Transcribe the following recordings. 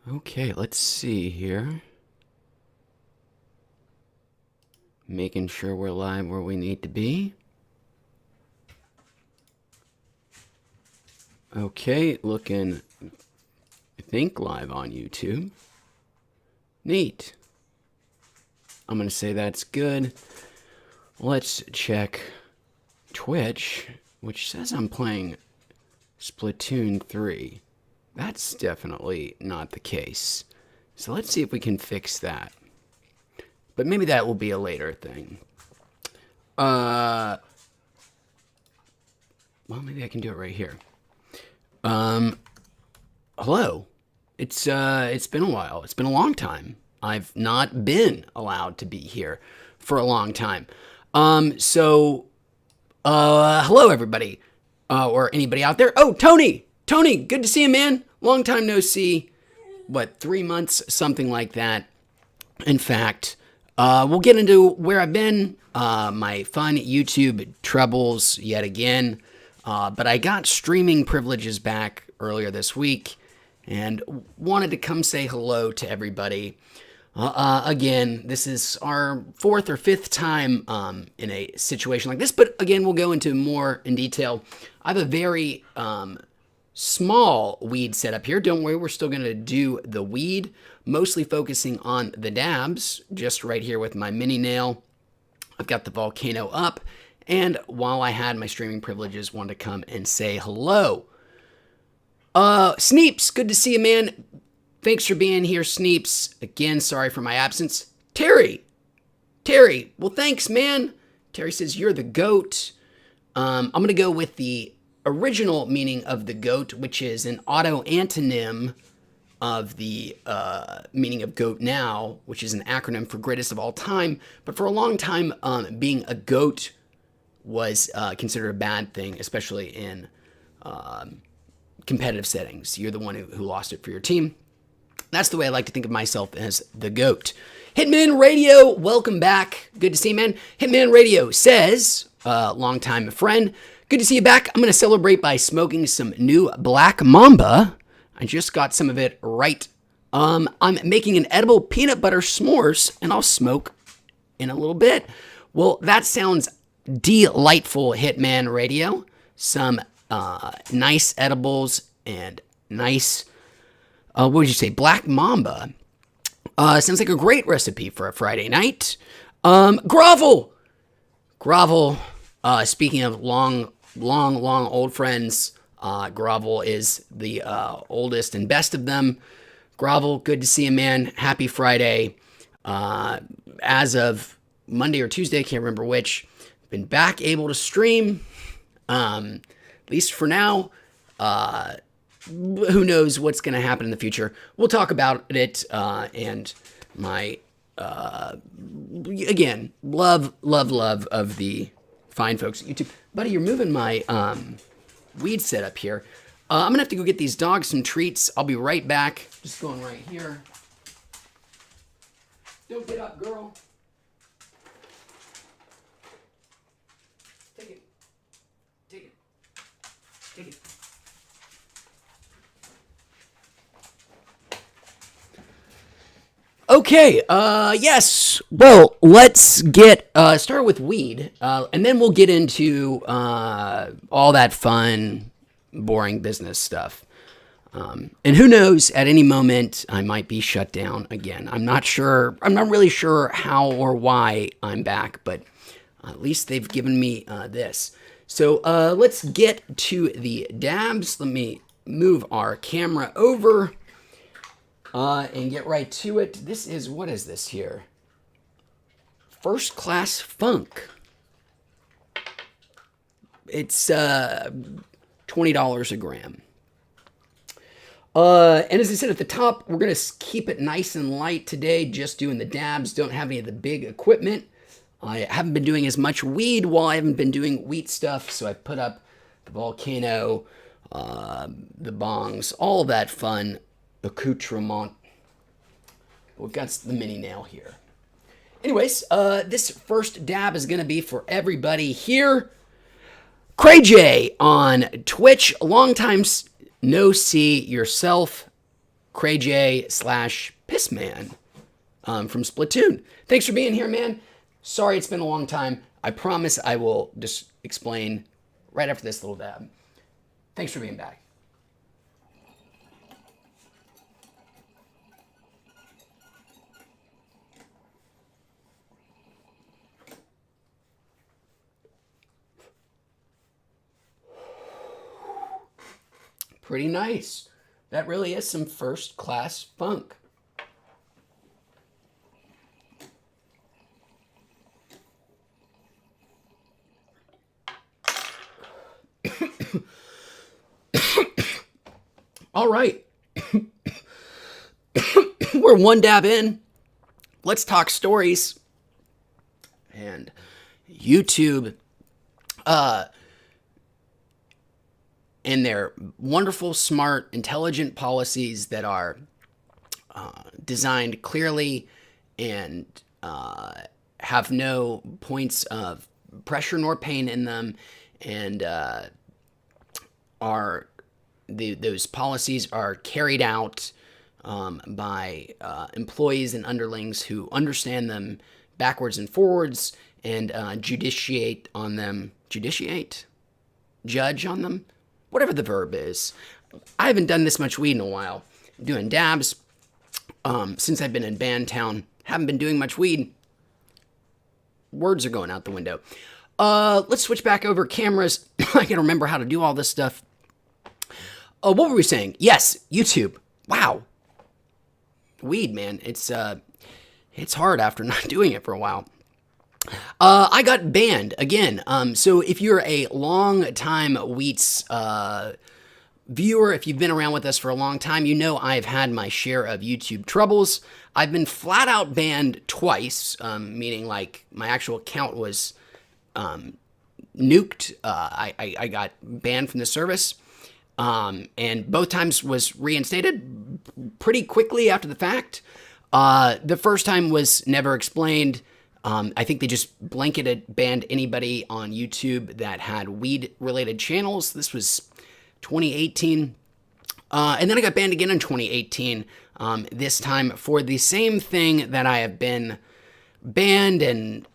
Okay, let's see here. Making sure we're live where we need to be. Okay, looking, I think, live on YouTube. Neat. I'm going to say that's good. Let's check Twitch, which says I'm playing Splatoon 3. That's definitely not the case. So let's see if we can fix that. But maybe that will be a later thing. Well, maybe I can do it right here. Hello. It's been a while. It's been a long time. I've not been allowed to be here for a long time. Hello everybody. Or anybody out there. Oh, Tony! Tony, good to see you, man. Long time no see. What, 3 months? Something like that. In fact, we'll get into where I've been, my fun YouTube troubles yet again. But I got streaming privileges back earlier this week and wanted to come say hello to everybody. Again, this is our 4th or 5th time in a situation like this, but again, we'll go into more in detail. I have a very small weed setup here. Don't worry, we're still going to do the weed, mostly focusing on the dabs, just right here with my mini nail. I've got the volcano up, and while I had my streaming privileges, wanted to come and say hello. Sneeps, good to see you, man. Thanks for being here, Sneeps. Again, sorry for my absence. Terry, well, thanks, man. Terry says, you're the goat. I'm going to go with the original meaning of the goat, which is an auto-antonym of the meaning of goat now, which is an acronym for greatest of all time. But for a long time, being a goat was considered a bad thing, especially in competitive settings. You're the one who lost it for your team. That's the way I like to think of myself, as the GOAT. Hitman Radio, welcome back. Good to see you, man. Hitman Radio says, longtime friend, good to see you back. I'm going to celebrate by smoking some new Black Mamba. I just got some of it right. I'm making an edible peanut butter s'mores, and I'll smoke in a little bit. Well, that sounds delightful, Hitman Radio. Some nice edibles and nice... what would you say? Black Mamba. Sounds like a great recipe for a Friday night. Grovel. Speaking of long old friends, Grovel is the oldest and best of them. Grovel, good to see you, man. Happy Friday. As of Monday or Tuesday, I can't remember which, been back able to stream. At least for now. Who knows what's going to happen in the future. We'll talk about it, and my, again, love of the fine folks at YouTube. Buddy, you're moving my weed setup here. I'm going to have to go get these dogs some treats. I'll be right back. Just going right here. Don't get up, girl. Take it. Okay, yes. Well, let's get start with weed, and then we'll get into all that fun, boring business stuff. And who knows, at any moment, I might be shut down again. I'm not sure. I'm not really sure how or why I'm back, but at least they've given me this. So let's get to the dabs. Let me move our camera over. And get right to it. This is, what is this here? First Class Funk. It's $20 a gram. And as I said at the top, we're going to keep it nice and light today, just doing the dabs. Don't have any of the big equipment. I haven't been doing as much weed while I haven't been doing wheat stuff, so I put up the volcano, the bongs, all that fun accoutrement. We've got the mini nail here. Anyways, this first dab is going to be for everybody here. Cray J on Twitch. Long time no see yourself, CrayJ/Pissman from Splatoon. Thanks for being here, man. Sorry it's been a long time. I promise I will just explain right after this little dab. Thanks for being back. Pretty nice. That really is some first class funk. All right. We're one dab in. Let's talk stories. And YouTube, and their wonderful, smart, intelligent policies that are designed clearly and have no points of pressure nor pain in them, and those policies are carried out by employees and underlings who understand them backwards and forwards and judge on them, whatever the verb is. I haven't done this much weed in a while. I'm doing dabs since I've been in Bandtown. Haven't been doing much weed. Words are going out the window. Let's switch back over cameras. I can remember how to do all this stuff. What were we saying? Yes, YouTube. Wow. Weed, man. It's hard after not doing it for a while. I got banned again. So if you're a long time Wheats viewer, if you've been around with us for a long time, you know I've had my share of YouTube troubles. I've been flat out banned twice, meaning like my actual account was nuked. I got banned from the service. And both times was reinstated pretty quickly after the fact. The first time was never explained. I think they just blanketed banned anybody on YouTube that had weed-related channels. This was 2018. And then I got banned again in 2018, this time for the same thing that I have been banned and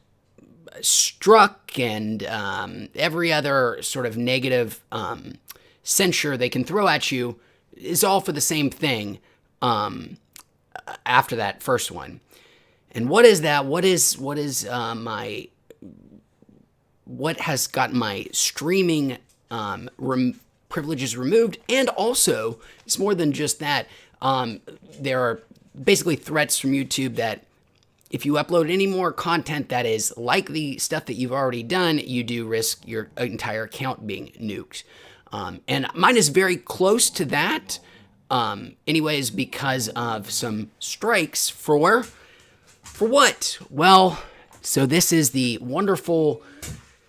struck and every other sort of negative censure they can throw at you is all for the same thing after that first one. And what is that? What has gotten my streaming privileges removed? And also, it's more than just that. There are basically threats from YouTube that if you upload any more content that is like the stuff that you've already done, you do risk your entire account being nuked. And mine is very close to that, anyways, because of some strikes for what? Well, so this is the wonderful,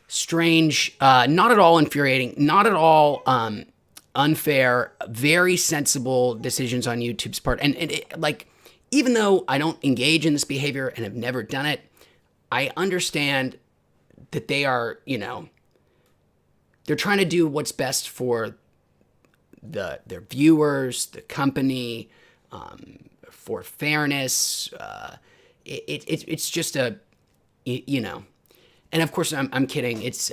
strange, not at all infuriating, not at all unfair, very sensible decisions on YouTube's part. And like, even though I don't engage in this behavior and have never done it, I understand that they are, they're trying to do what's best for their viewers, the company, for fairness. It's just and of course I'm kidding. It's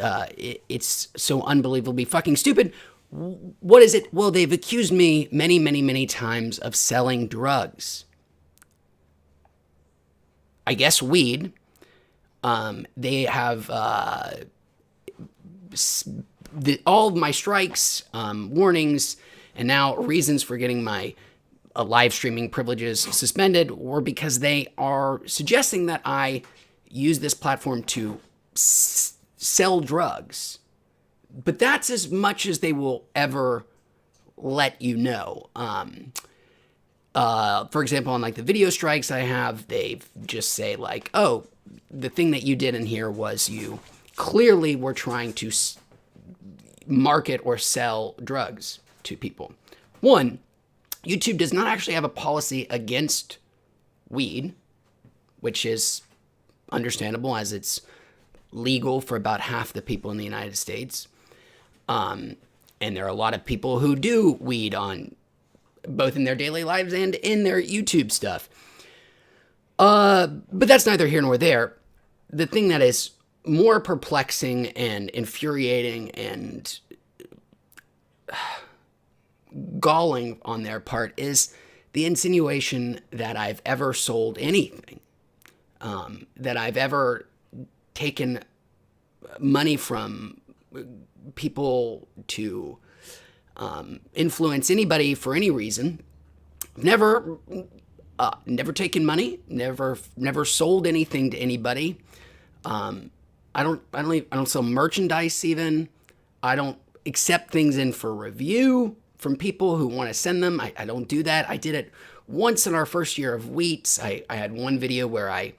so unbelievably fucking stupid. What is it? Well, they've accused me many, many, many times of selling drugs. I guess weed. They have all of my strikes, warnings, and now reasons for getting my live streaming privileges suspended were because they are suggesting that I use this platform to sell drugs. But that's as much as they will ever let you know. For example, on like the video strikes I have, they just say like, oh, the thing that you did in here was you clearly were trying to market or sell drugs to people. One, YouTube does not actually have a policy against weed, which is understandable as it's legal for about half the people in the United States. And there are a lot of people who do weed on both in their daily lives and in their YouTube stuff. But that's neither here nor there. The thing that is more perplexing and infuriating and galling on their part is the insinuation that I've ever sold anything, that I've ever taken money from people to influence anybody for any reason. Never taken money. Never sold anything to anybody. I don't sell merchandise even. I don't accept things in for review from people who want to send them. I don't do that. I did it once in our first year of Wheats. I had one video where I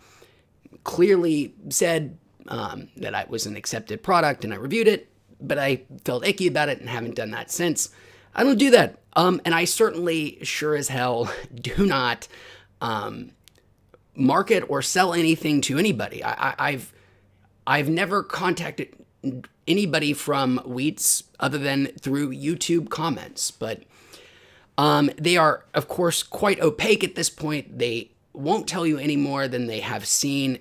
clearly said that I was an accepted product and I reviewed it, but I felt icky about it and haven't done that since. I don't do that. And I certainly sure as hell do not market or sell anything to anybody. I've never contacted anybody from Wheats other than through YouTube comments, but they are, of course, quite opaque at this point. They won't tell you any more than they have seen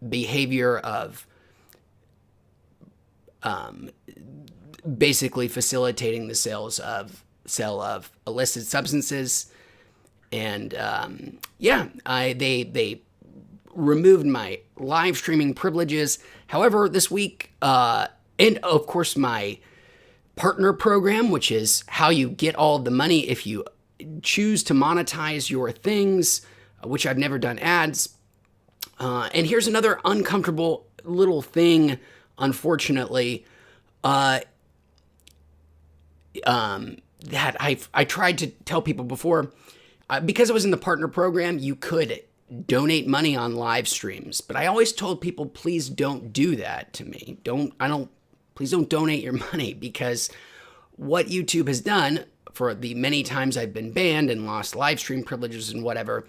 behavior of basically facilitating the sale of illicit substances. And they removed my live streaming privileges. However, this week, and of course my partner program, which is how you get all the money if you choose to monetize your things, which I've never done ads. And here's another uncomfortable little thing, unfortunately, that I tried to tell people before. Because I was in the partner program, you could donate money on live streams, but I always told people, please don't do that to me. Please don't donate your money, because what YouTube has done for the many times I've been banned and lost live stream privileges and whatever,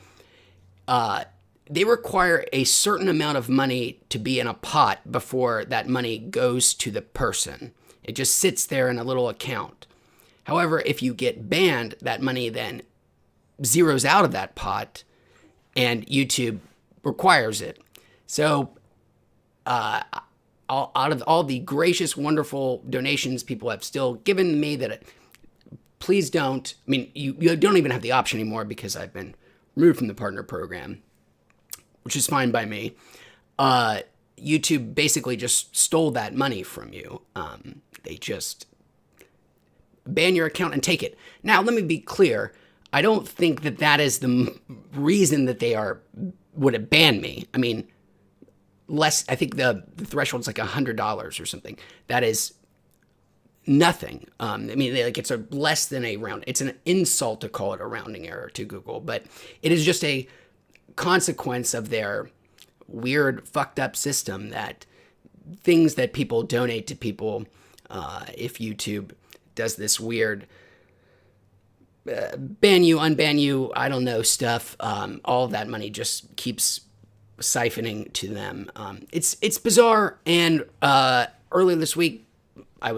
they require a certain amount of money to be in a pot before that money goes to the person. It just sits there in a little account. However, if you get banned, that money then zeroes out of that pot and YouTube requires it. So out of all the gracious, wonderful donations people have still given me, please don't. I mean, you don't even have the option anymore because I've been removed from the partner program, which is fine by me. YouTube basically just stole that money from you. They just ban your account and take it. Now, let me be clear. I don't think that is the reason that they would have banned me. I mean, I think the threshold's like $100 or something. That is nothing. I mean, it's less than a round. It's an insult to call it a rounding error to Google, but it is just a consequence of their weird, fucked up system, that things that people donate to people, if YouTube does this weird ban you, unban you, I don't know, stuff, all of that money just keeps siphoning to them. It's bizarre. And earlier this week, I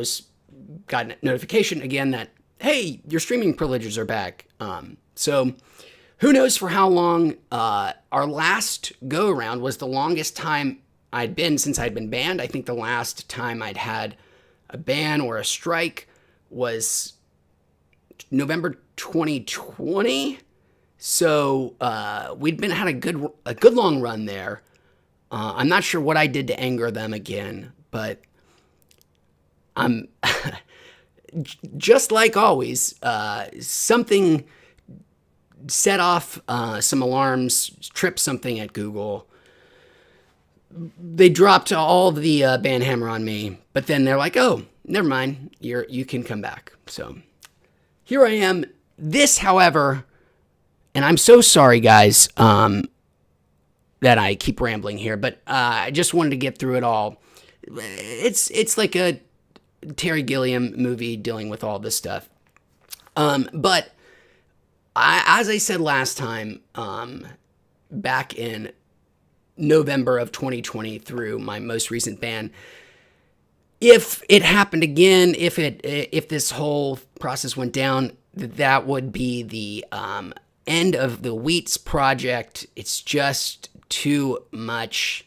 got a notification again that, hey, your streaming privileges are back. So who knows for how long. Our last go around was the longest time I'd been since I'd been banned. I think the last time I'd had a ban or a strike was November 2020. So we'd had a good long run there. I'm not sure what I did to anger them again, but I'm just like always, something set off some alarms, tripped something at Google. They dropped all the ban hammer on me, but then they're like, oh, never mind, you can come back. So here I am. This, however, and I'm so sorry, guys, that I keep rambling here, but I just wanted to get through it all. It's like a Terry Gilliam movie dealing with all this stuff. But as I said last time, back in November of 2020 through my most recent ban, if it happened again, if this whole process went down, that would be the end of the Wheats project. It's just too much.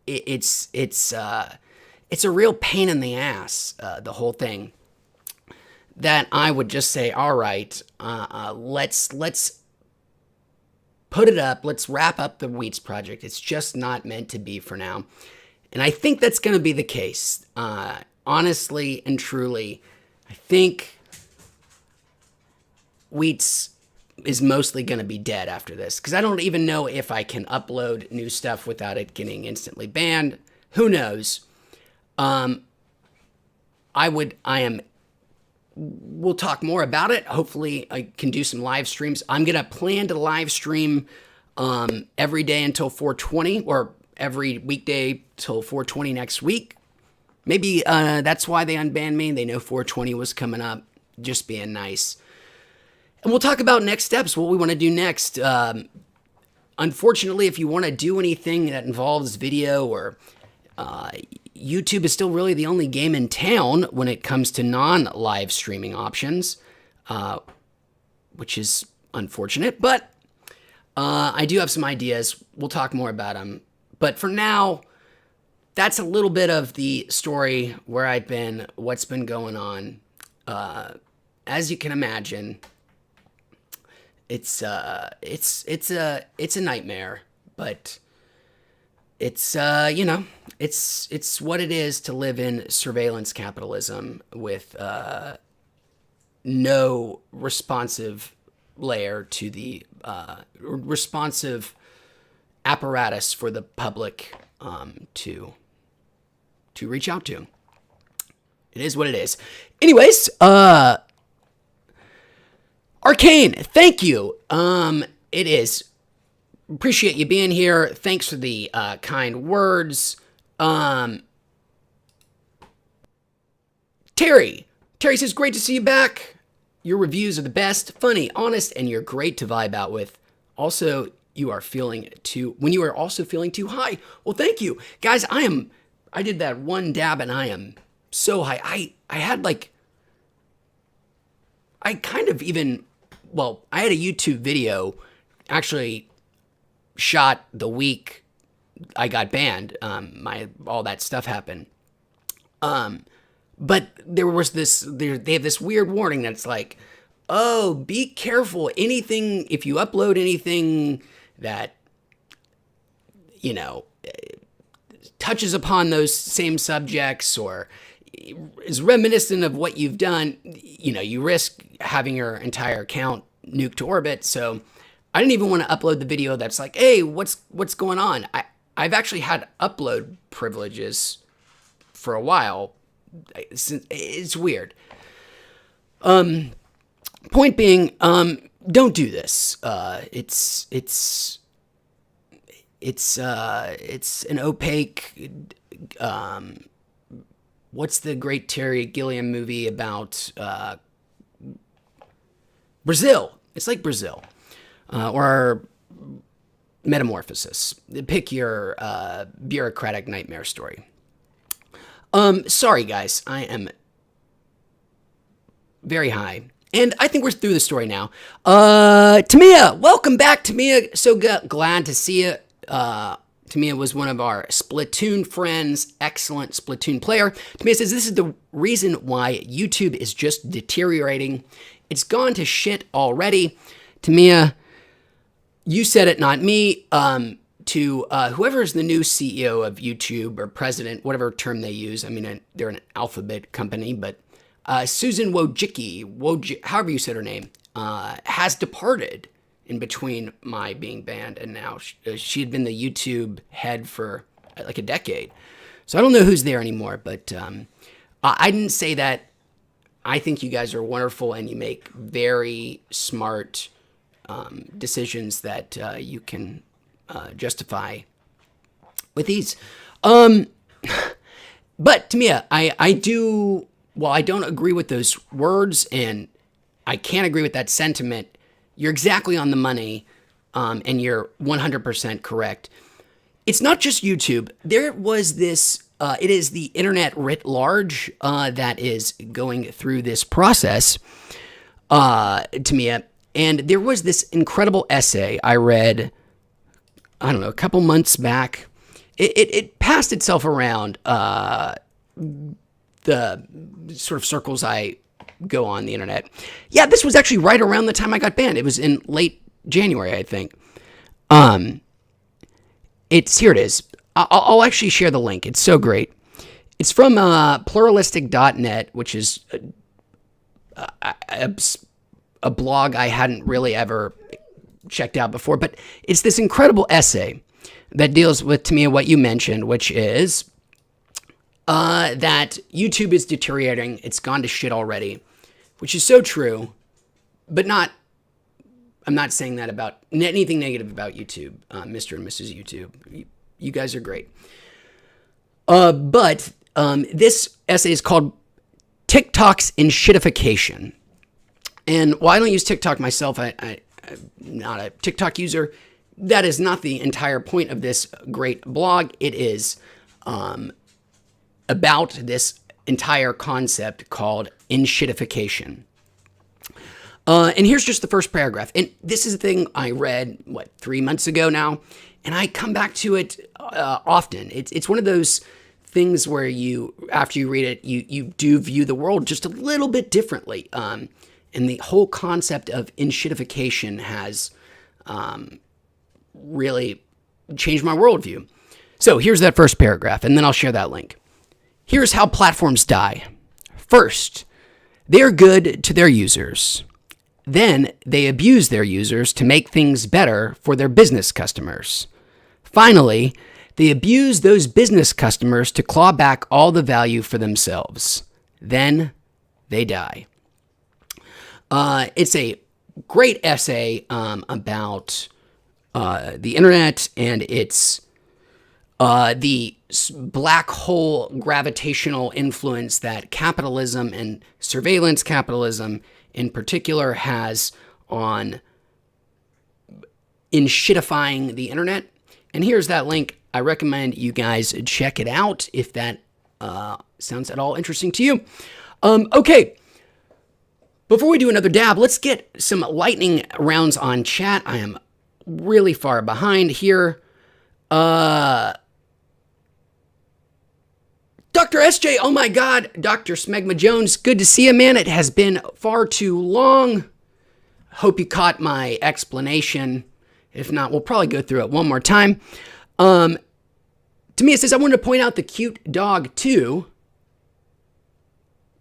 It's a real pain in the ass, the whole thing. That I would just say, all right, let's put it up. Let's wrap up the Wheats project. It's just not meant to be for now. And I think that's going to be the case. Honestly and truly, I think Wheats is mostly going to be dead after this, because I don't even know if I can upload new stuff without it getting instantly banned. Who knows? We'll talk more about it. Hopefully I can do some live streams. I'm going to plan to live stream every day until 420, or every weekday till 420 next week. Maybe that's why they unbanned me. They know 420 was coming up. Just being nice. And we'll talk about next steps, what we want to do next. Unfortunately, if you want to do anything that involves video, or YouTube is still really the only game in town when it comes to non-live streaming options, which is unfortunate. But I do have some ideas. We'll talk more about them. But for now, that's a little bit of the story, where I've been, what's been going on. As you can imagine, it's a nightmare, but it's it's what it is to live in surveillance capitalism with no responsive layer to the responsive apparatus for the public to reach out to. It is what it is. Anyways, Arcane, thank you. It is. Appreciate you being here. Thanks for the kind words. Terry says, great to see you back. Your reviews are the best, funny, honest, and you're great to vibe out with. Also, when you are also feeling too high. Well, thank you. Guys, I did that one dab and I am so high. I had I had a YouTube video actually shot the week I got banned. All that stuff happened. But there was they have this weird warning that's like, oh, be careful. If you upload anything that, touches upon those same subjects or is reminiscent of what you've done, you risk having your entire account nuked to orbit. So I didn't even want to upload the video that's like, hey, what's going on? I've actually had upload privileges for a while. It's weird. Point being, don't do this. It's an opaque. What's the great Terry Gilliam movie about Brazil? It's like Brazil, or Metamorphosis. Pick your bureaucratic nightmare story. Sorry guys, I am very high. And I think we're through the story now. Tamia, welcome back, Tamia. So glad to see you. Tamia was one of our Splatoon friends, excellent Splatoon player. Tamia says, this is the reason why YouTube is just deteriorating. It's gone to shit already. Tamia, you said it, not me. To whoever is the new CEO of YouTube, or president, whatever term they use. I mean, they're an alphabet company, but Susan Wojcicki, however you said her name, has departed in between my being banned and now. She had been the YouTube head for like a decade. So I don't know who's there anymore, but I didn't say that. I think you guys are wonderful and you make very smart decisions that you can justify with ease. But Tamia, I don't agree with those words and I can't agree with that sentiment. You're exactly on the money, and you're 100% correct. It's not just YouTube. There was this it is the internet writ large that is going through this process, Tamia. And there was this incredible essay I read, I don't know, a couple months back. It passed itself around the sort of circles I go on the internet. Yeah, this was actually right around the time I got banned. It was in late January, I think. Here it is. I'll actually share the link. It's so great. It's from pluralistic.net, which is a blog I hadn't really ever checked out before. But it's this incredible essay that deals with, to me, what you mentioned, which is that YouTube is deteriorating. It's gone to shit already, which is so true, but I'm not saying that about anything negative about YouTube, Mr. and Mrs. YouTube. You guys are great. But this essay is called TikTok's Inshitification. And while I don't use TikTok myself, I'm not a TikTok user. That is not the entire point of this great blog. It is about this entire concept called inshitification. And here's just the first paragraph. And this is a thing I read, 3 months ago now, and I come back to it often. It's one of those things where after you read it, you do view the world just a little bit differently. And the whole concept of inshitification has really changed my worldview. So here's that first paragraph, and then I'll share that link. Here's how platforms die. First, they're good to their users. Then they abuse their users to make things better for their business customers. Finally, they abuse those business customers to claw back all the value for themselves. Then they die. It's a great essay about the internet and its the black hole gravitational influence that capitalism and surveillance capitalism in particular has on inshitifying the internet. And here's that link. I recommend you guys check it out if that sounds at all interesting to you. Okay. Before we do another dab, let's get some lightning rounds on chat. I am really far behind here. Dr. SJ, oh my God, Dr. Smegma Jones, good to see you, man. It has been far too long. Hope you caught my explanation. If not, we'll probably go through it one more time. To me, it says, I wanted to point out the cute dog too.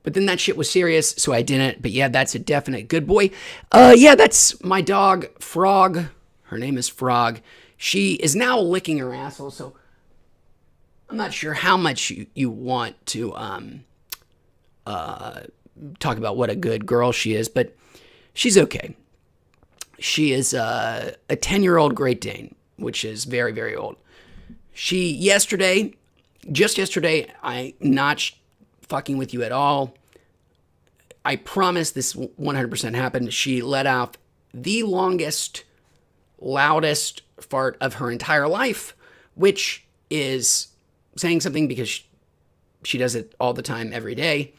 But then that shit was serious, so I didn't. But yeah, that's a definite good boy. Yeah, that's my dog, Frog. Her name is Frog. She is now licking her asshole, so I'm not sure how much you want to talk about what a good girl she is, but she's okay. She is a 10-year-old Great Dane, which is very, very old. Just yesterday, I not fucking with you at all. I promise this 100% happened. She let out the longest, loudest fart of her entire life, which is saying something because she does it all the time, every day,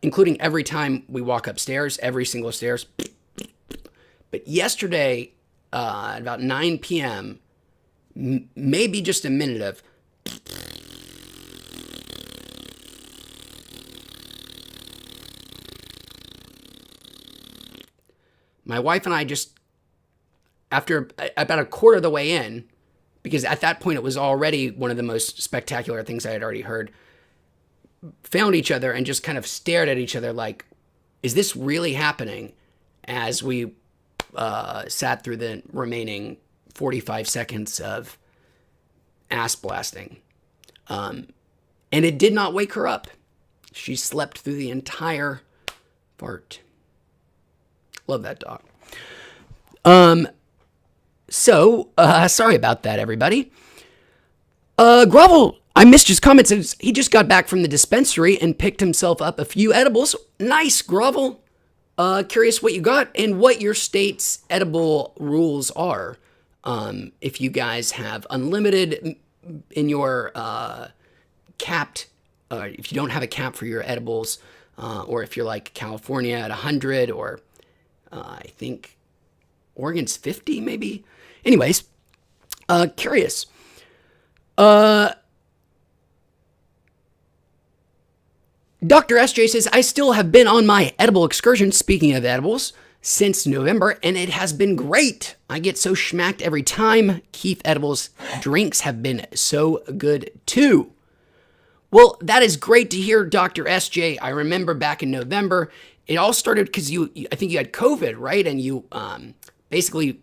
including every time we walk upstairs, every single stairs. But yesterday, at about 9 p.m., maybe just a minute of my wife and I just, after about a quarter of the way in, because at that point it was already one of the most spectacular things I had already heard, found each other and just kind of stared at each other like, is this really happening? As we sat through the remaining 45 seconds of ass blasting. And it did not wake her up. She slept through the entire fart. Love that dog. Sorry about that, everybody. Grovel, I missed his comments. He just got back from the dispensary and picked himself up a few edibles. Nice, Grovel. Curious what you got and what your state's edible rules are. If you guys have unlimited in your capped, if you don't have a cap for your edibles, or if you're like California at 100, or I think Oregon's 50 maybe. Anyways, curious. Dr. SJ says, I still have been on my edible excursion, speaking of edibles, since November, and it has been great. I get so schmacked every time. Keith Edibles drinks have been so good too. Well, that is great to hear, Dr. SJ. I remember back in November, it all started because I think you had COVID, right? And you basically,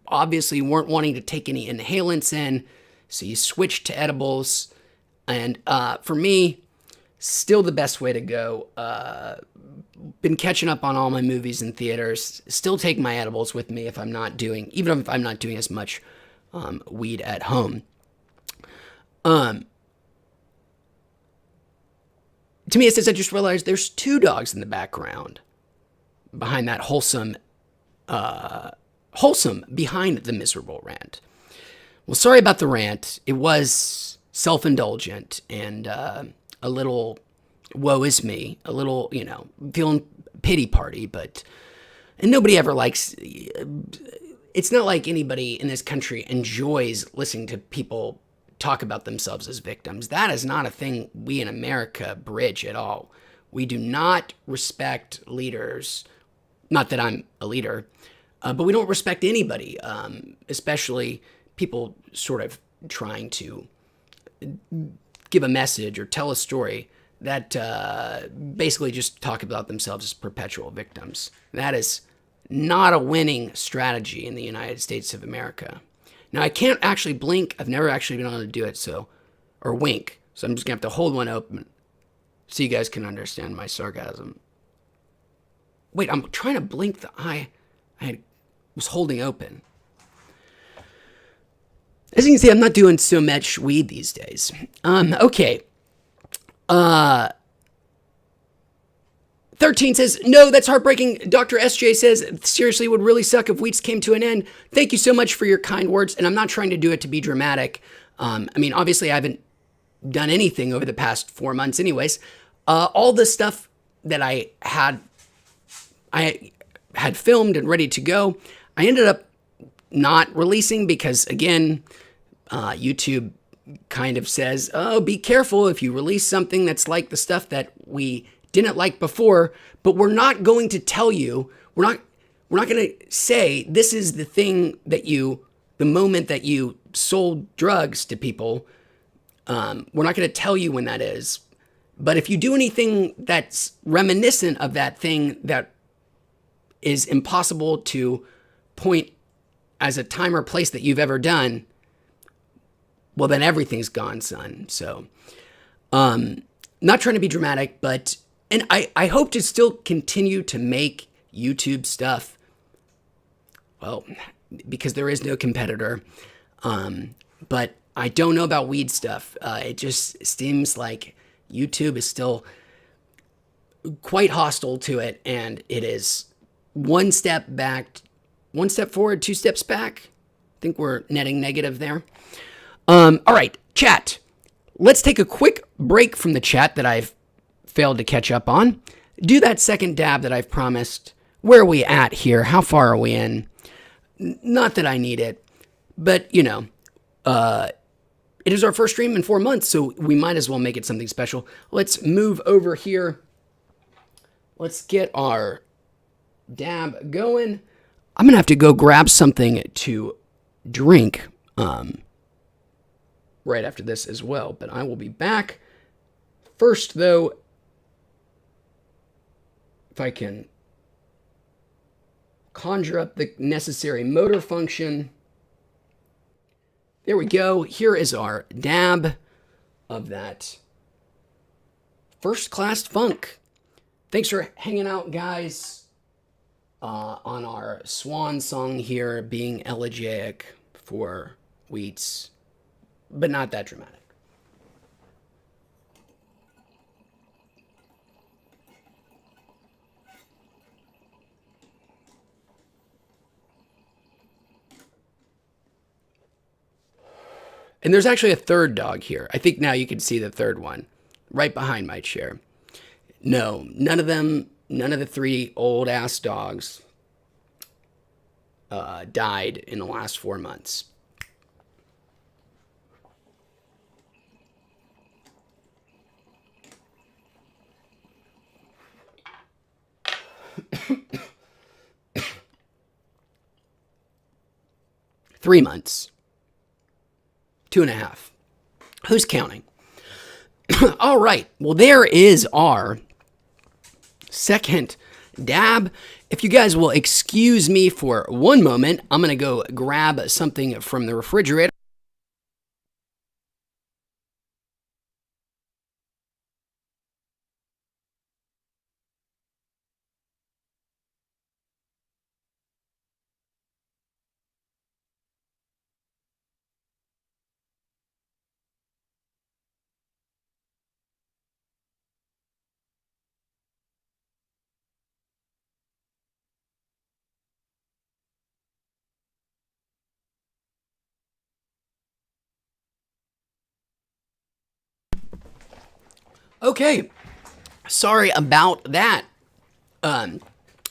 obviously weren't wanting to take any inhalants in, so you switched to edibles. And for me, still the best way to go. Been catching up on all my movies in theaters. Still take my edibles with me even if I'm not doing as much weed at home. To me, it says, I just realized there's 2 dogs in the background behind that wholesome behind the miserable rant. Well, sorry about the rant. It was self-indulgent and a little woe is me, a little, feeling pity party, and nobody ever likes, it's not like anybody in this country enjoys listening to people talk about themselves as victims. That is not a thing we in America bridge at all. We do not respect leaders. Not that I'm a leader, but we don't respect anybody, especially people sort of trying to give a message or tell a story that basically just talk about themselves as perpetual victims. That is not a winning strategy in the United States of America. Now, I can't actually blink. I've never actually been able to do it, or wink. So I'm just going to have to hold one open so you guys can understand my sarcasm. Wait, I'm trying to blink the eye I was holding open. As you can see, I'm not doing so much weed these days. Okay. 13 says, no, that's heartbreaking. Dr. SJ says, seriously, it would really suck if Wheats came to an end. Thank you so much for your kind words. And I'm not trying to do it to be dramatic. Obviously, I haven't done anything over the past 4 months anyways. All the stuff that I had filmed and ready to go, I ended up not releasing because, again, YouTube kind of says, oh, be careful if you release something that's like the stuff that we didn't like before, but we're not going to tell you, we're not going to say this is the thing that the moment that you sold drugs to people, we're not going to tell you when that is. But if you do anything that's reminiscent of that thing that is impossible to point as a time or place that you've ever done, well, then everything's gone, son. So, not trying to be dramatic, and I hope to still continue to make YouTube stuff, well, because there is no competitor. But I don't know about weed stuff. It just seems like YouTube is still quite hostile to it, and it is one step forward, 2 steps back. I think we're netting negative there. All right, chat. Let's take a quick break from the chat that I've failed to catch up on. Do that second dab that I've promised. Where are we at here? How far are we in? Not that I need it, but, it is our first stream in 4 months, so we might as well make it something special. Let's move over here. Let's get our dab going. I'm going to have to go grab something to drink right after this as well, but I will be back. First, though, if I can conjure up the necessary motor function. There we go. Here is our dab of that first-class funk. Thanks for hanging out, guys, on our swan song here, being elegiac for Wheats, but not that dramatic. And there's actually a third dog here. I think now you can see the third one right behind my chair. No, none of the 3 old ass dogs died in the last 4 months. Three months. 2.5. Who's counting? All right. Well, there is our second dab. If you guys will excuse me for one moment, I'm going to go grab something from the refrigerator. Okay. Sorry about that. I'm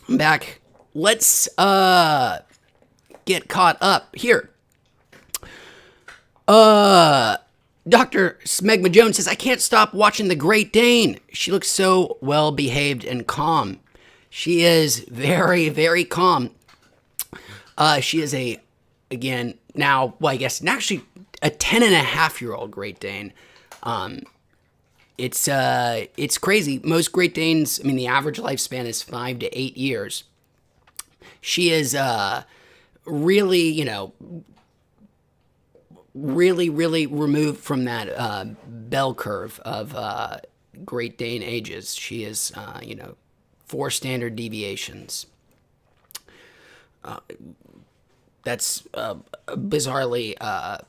back. Let's get caught up here. Dr. Smegma Jones says, I can't stop watching the Great Dane. She looks so well behaved and calm. She is very, very calm. She is I guess actually a 10.5-year-old Great Dane. It's crazy. Most Great Danes, I mean, the average lifespan is 5 to 8 years. She is really, really removed from that bell curve of Great Dane ages. She is, 4 standard deviations. That's a bizarrely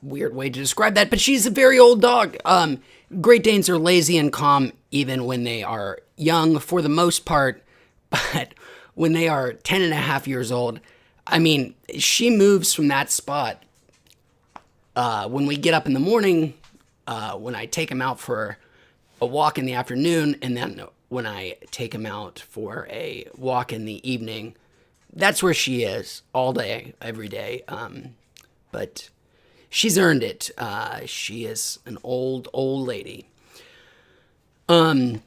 weird way to describe that, but she's a very old dog. Great Danes are lazy and calm even when they are young for the most part, but when they are 10.5 years old, I mean, she moves from that spot. When we get up in the morning, when I take him out for a walk in the afternoon, and then when I take him out for a walk in the evening, that's where she is all day, every day. But she's earned it. She is an old lady. CKW,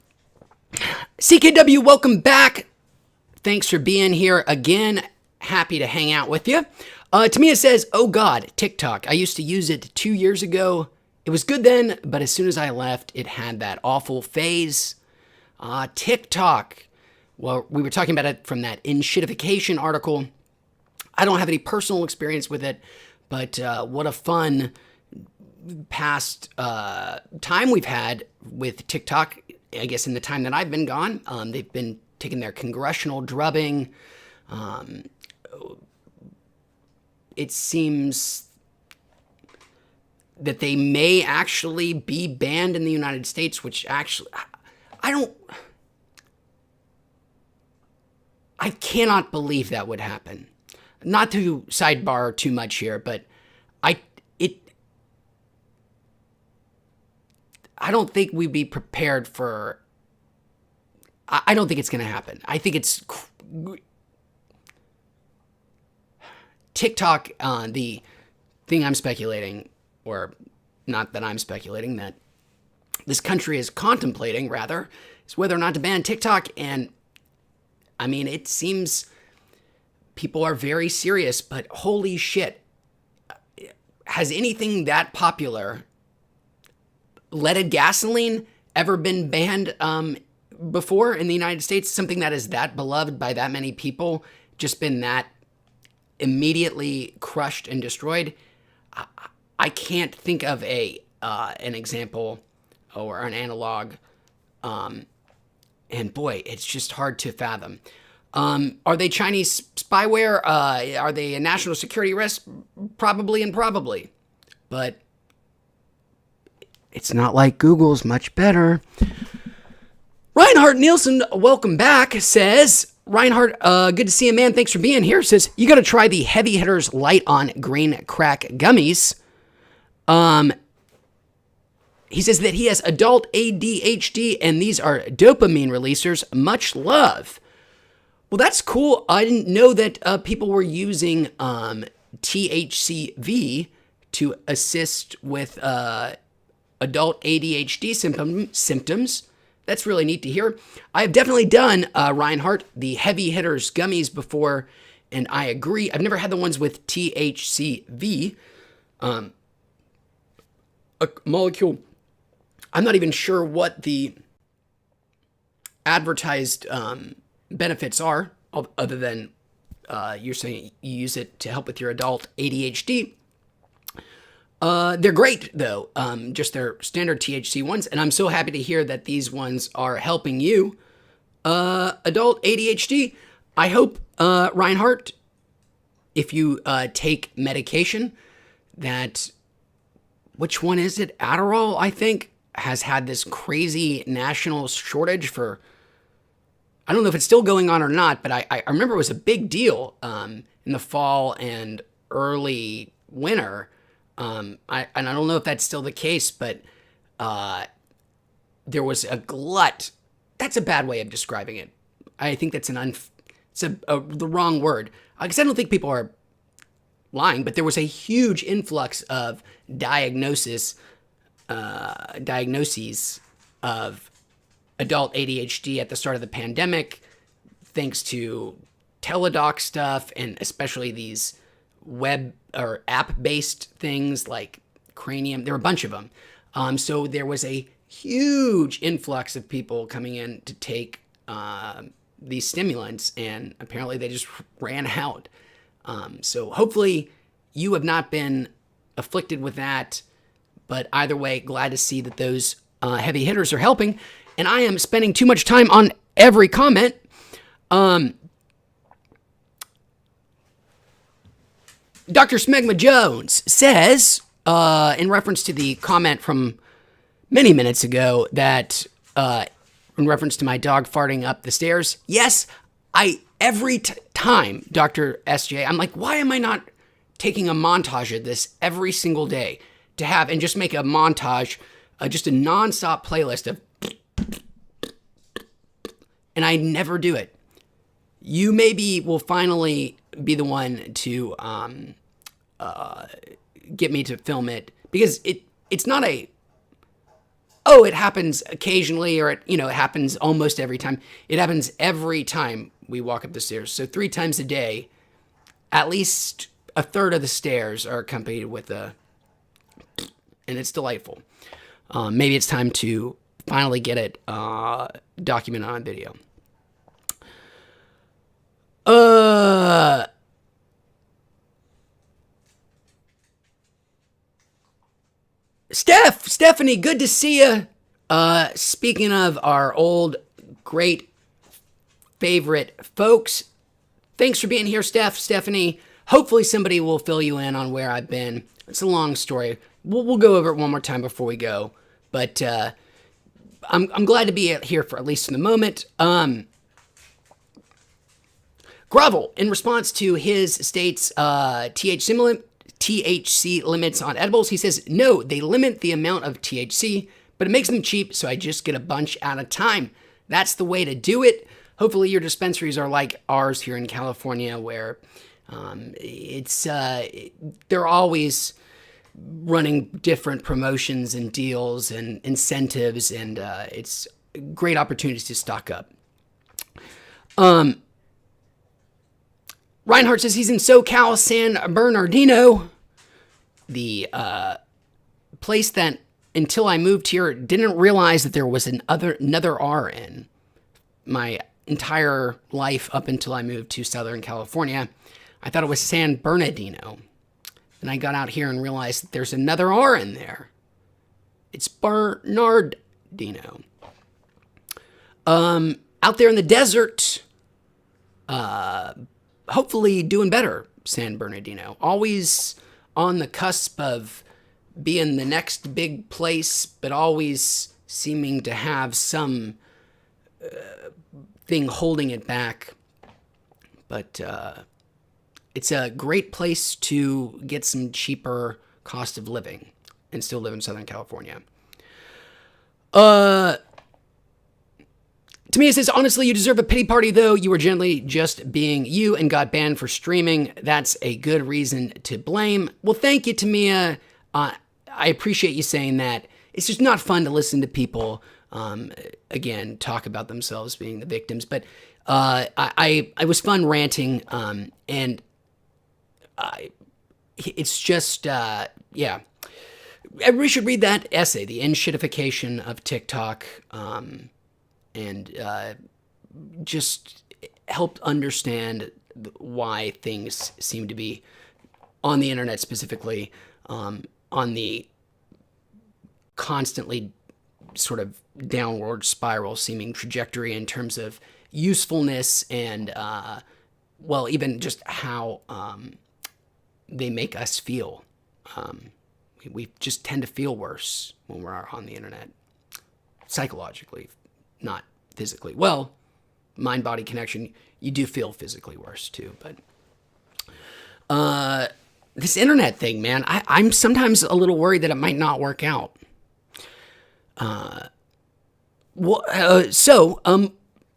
welcome back. Thanks for being here again. Happy to hang out with you. Tamia says, oh God, TikTok. I used to use it 2 years ago. It was good then, but as soon as I left, it had that awful phase. TikTok. Well, we were talking about it from that in-shitification article. I don't have any personal experience with it, but what a fun past time we've had with TikTok, I guess, in the time that I've been gone. They've been taking their congressional drubbing. It seems that they may actually be banned in the United States, which actually, I cannot believe that would happen. Not to sidebar too much here, but I don't think we'd be prepared for. I don't think it's going to happen. I think it's TikTok. The thing I'm speculating, or not that I'm speculating, that this country is contemplating rather, is whether or not to ban TikTok. And I mean, it seems people are very serious, but holy shit, has anything that popular, leaded gasoline, ever been banned before in the United States? Something that is that beloved by that many people, just been that immediately crushed and destroyed? I can't think of an example or an analog. And boy, it's just hard to fathom. Are they Chinese spyware? Are they a national security risk? Probably and probably. But it's not like Google's much better. Reinhardt Nielsen, welcome back, says, Reinhardt, good to see you, man. Thanks for being here. Says, you got to try the Heavy Hitters Light on Green Crack Gummies. he says that he has adult ADHD, and these are dopamine releasers. Much love. Well, that's cool. I didn't know that people were using THCV to assist with adult ADHD symptoms. That's really neat to hear. I've definitely done, Reinhardt, the heavy hitters gummies before, and I agree. I've never had the ones with THCV, a molecule. I'm not even sure what the advertised benefits are, other than you're saying you use it to help with your adult ADHD. They're great, though, just their standard THC ones, and I'm so happy to hear that these ones are helping you. Adult ADHD, I hope, Reinhardt, if you take medication, that, which one is it? Adderall, I think, has had this crazy national shortage for, I don't know if it's still going on or not, but I remember it was a big deal in the fall and early winter. And I don't know if that's still the case, but there was a glut. That's a bad way of describing it. I think that's the wrong word. Because I don't think people are lying, but there was a huge influx of diagnoses of adult ADHD at the start of the pandemic, thanks to teledoc stuff, and especially these web or app-based things like Cranium. There were a bunch of them. So there was a huge influx of people coming in to take these stimulants, and apparently they just ran out. So hopefully you have not been afflicted with that, but either way, glad to see that those heavy hitters are helping. And I am spending too much time on every comment. Dr. Smegma Jones says, in reference to the comment from many minutes ago, that in reference to my dog farting up the stairs, yes, every time, Dr. SJ, I'm like, why am I not taking a montage of this every single day to have, and just make a montage, just a nonstop playlist of, and I never do it. You maybe will finally be the one to get me to film it, because it's not it happens occasionally, or it happens almost every time. It happens every time we walk up the stairs. So 3 times a day, at least a third of the stairs are accompanied with and it's delightful. Maybe it's time to finally get it documented on video. Stephanie, good to see you. Speaking of our old, great, favorite folks, thanks for being here, Stephanie. Hopefully somebody will fill you in on where I've been. It's a long story. We'll go over it one more time before we go. But I'm glad to be here for at least in the moment. Gravel, in response to his state's THC limits on edibles, he says, no, they limit the amount of THC, but it makes them cheap, so I just get a bunch at a time. That's the way to do it. Hopefully your dispensaries are like ours here in California, where they're always running different promotions and deals and incentives, and it's great opportunities to stock up. Reinhardt says he's in SoCal, San Bernardino, the place that until I moved here didn't realize that there was another R in my entire life up until I moved to Southern California. I thought it was San Bernardino. And I got out here and realized that there's another R in there. It's Bernardino. Out there in the desert, hopefully doing better, San Bernardino. Always on the cusp of being the next big place, but always seeming to have some thing holding it back. But it's a great place to get some cheaper cost of living and still live in Southern California. To me, it says, honestly, you deserve a pity party, though. You were generally just being you and got banned for streaming. That's a good reason to blame. Well, thank you, Tamia. I appreciate you saying that. It's just not fun to listen to people, again, talk about themselves being the victims. But I was fun ranting, and it's just, yeah. Everybody should read that essay, The Inshitification of TikTok, and just helped understand why things seem to be on the internet specifically, on the constantly sort of downward spiral seeming trajectory in terms of usefulness and, well, even just how they make us feel. We just tend to feel worse when we're on the internet, psychologically, not physically. Well, mind-body connection, you do feel physically worse too. But this internet thing, man, I'm sometimes a little worried that it might not work out.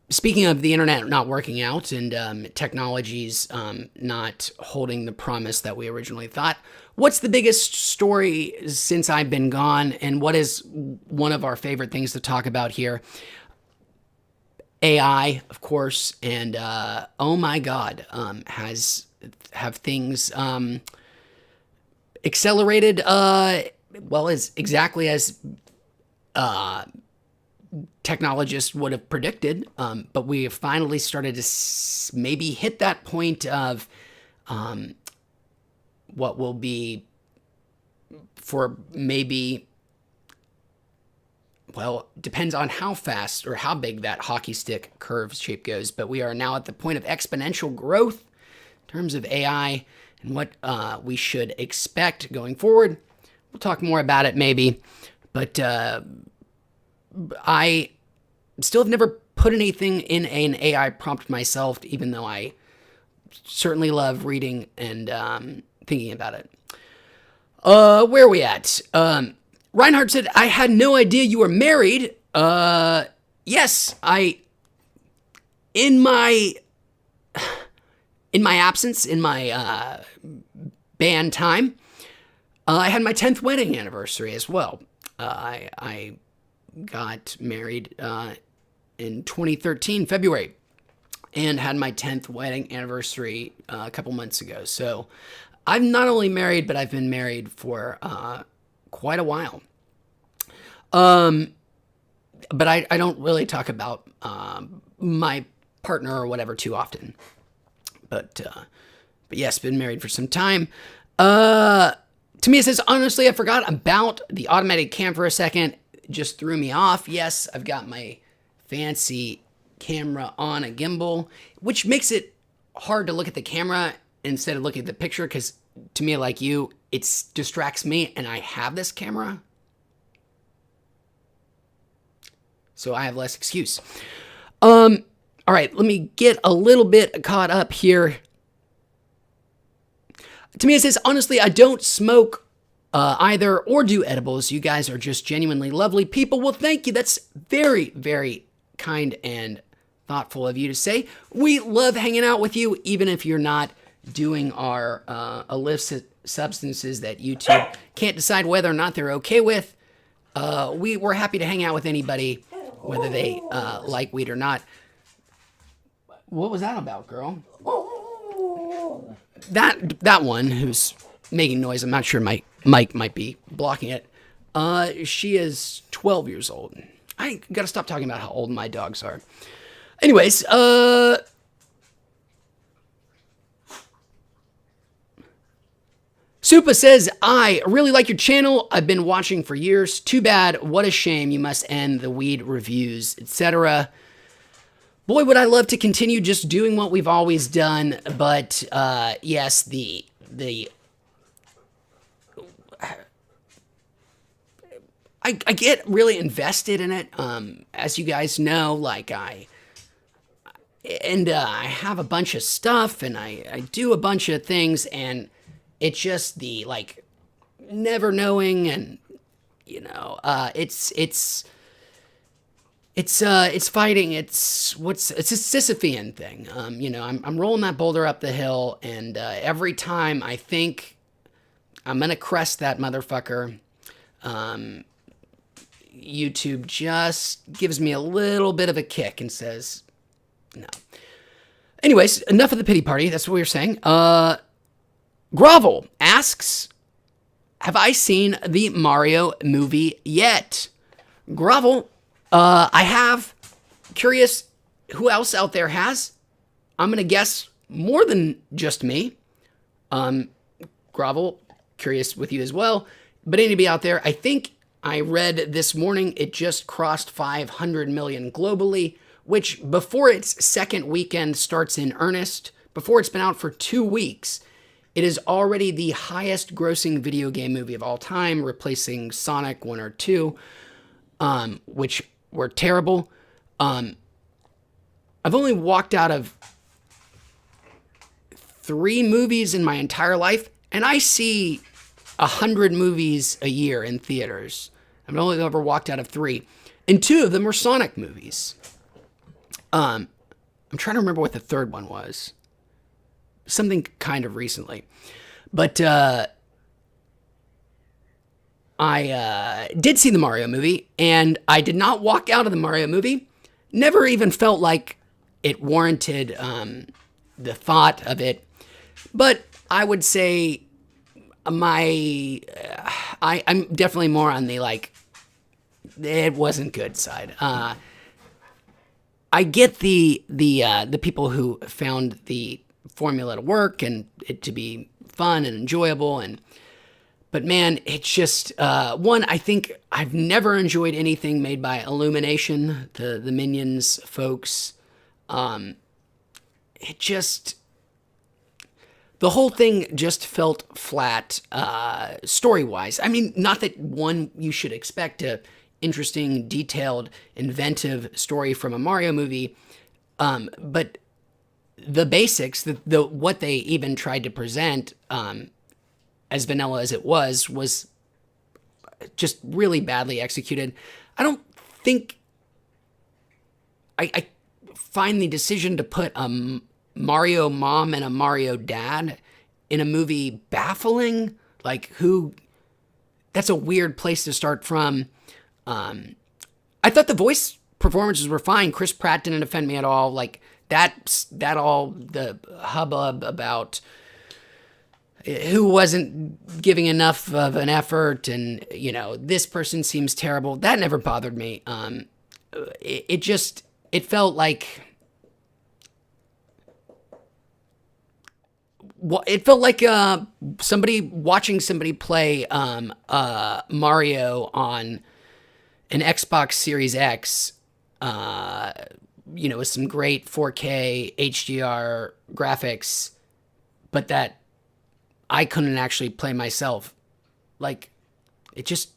Speaking of the internet not working out and technologies not holding the promise that we originally thought, what's the biggest story since I've been gone, and what is one of our favorite things to talk about here? AI, of course, and oh my God, have things accelerated? Well, as exactly as technologists would have predicted, but we have finally started to maybe hit that point of what will be for maybe, well, depends on how fast or how big that hockey stick curve shape goes, but we are now at the point of exponential growth in terms of AI and what we should expect going forward. We'll talk more about it maybe, but I still have never put anything in an AI prompt myself, even though I certainly love reading and thinking about it. Where are we at? Reinhardt said, I had no idea you were married. Yes, in my absence, in my band time, I had my 10th wedding anniversary as well. I got married in 2013, February, and had my 10th wedding anniversary a couple months ago. So I'm not only married, but I've been married for quite a while. But I don't really talk about my partner or whatever too often. But yes, been married for some time. To me, it says, honestly, I forgot about the automatic cam for a second. Just threw me off. Yes, I've got my fancy camera on a gimbal, which makes it hard to look at the camera instead of looking at the picture, because to me, like you, it distracts me, and I have this camera, so I have less excuse. All right, let me get a little bit caught up here. To me, it says, honestly, I don't smoke either or do edibles. You guys are just genuinely lovely people. Well, thank you. That's very, very kind and thoughtful of you to say. We love hanging out with you, even if you're not doing our illicit substances that YouTube can't decide whether or not they're okay with. We're happy to hang out with anybody, whether they like weed or not. What was that about, girl? That one who's making noise, I'm not sure my mic might be blocking it. She is 12 years old. I gotta stop talking about how old my dogs are. Anyways, Supa says, I really like your channel. I've been watching for years. Too bad. What a shame. You must end the weed reviews, etc. Boy, would I love to continue just doing what we've always done. But yes, the I get really invested in it. As you guys know, like I have a bunch of stuff, and I do a bunch of things, and it's just the like never knowing, and you know, it's it's fighting. It's a Sisyphean thing. I'm rolling that boulder up the hill, and every time I think I'm gonna crest that motherfucker, YouTube just gives me a little bit of a kick and says, no. Anyways, enough of the pity party. That's what we were saying. Grovel asks, have I seen the Mario movie yet? Grovel, I have. Curious who else out there has. I'm going to guess more than just me. Grovel, curious with you as well. But anybody out there, I think I read this morning it just crossed 500 million globally, which before its second weekend starts in earnest, before it's been out for 2 weeks, it is already the highest grossing video game movie of all time, replacing Sonic 1 or 2, which were terrible. I've only walked out of 3 movies in my entire life, and I see 100 movies a year in theaters. I've only ever walked out of 3, and 2 of them were Sonic movies. I'm trying to remember what the third one was. Something kind of recently. But I did see the Mario movie, and I did not walk out of the Mario movie. Never even felt like it warranted the thought of it. But I would say I'm definitely more on the like, it wasn't good side. I get the people who found the formula to work and it to be fun and enjoyable, but man, it's just one. I think I've never enjoyed anything made by Illumination, the Minions folks. It just, the whole thing just felt flat story wise. I mean, not that one you should expect a interesting, detailed, inventive story from a Mario movie, but the basics, the what they even tried to present, as vanilla as it was just really badly executed. I don't think I find the decision to put a Mario mom and a Mario dad in a movie baffling. Like, that's a weird place to start from. I thought the voice performances were fine. Chris Pratt didn't offend me at all. Like, that all the hubbub about who wasn't giving enough of an effort and, this person seems terrible, that never bothered me. It felt like, somebody watching somebody play Mario on an Xbox Series X, with some great 4K HDR graphics, but that I couldn't actually play myself. Like, it just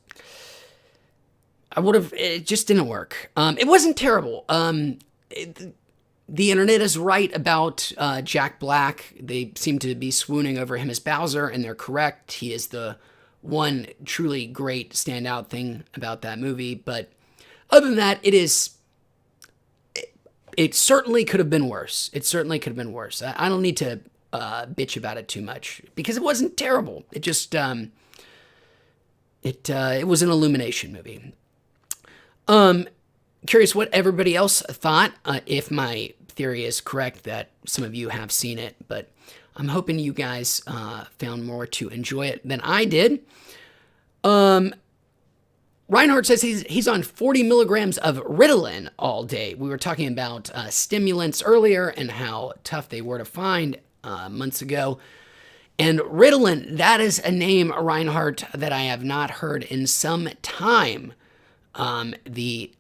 didn't work. It wasn't terrible. The internet is right about Jack Black. They seem to be swooning over him as Bowser, and they're correct. He is the one truly great standout thing about that movie. But other than that, it certainly could have been worse. It certainly could have been worse. I don't need to bitch about it too much because it wasn't terrible. It just it was an Illumination movie. Curious what everybody else thought, if my theory is correct that some of you have seen it, but I'm hoping you guys found more to enjoy it than I did. Reinhardt says he's on 40 milligrams of Ritalin all day. We were talking about stimulants earlier and how tough they were to find months ago. And Ritalin, that is a name, Reinhardt, that I have not heard in some time. The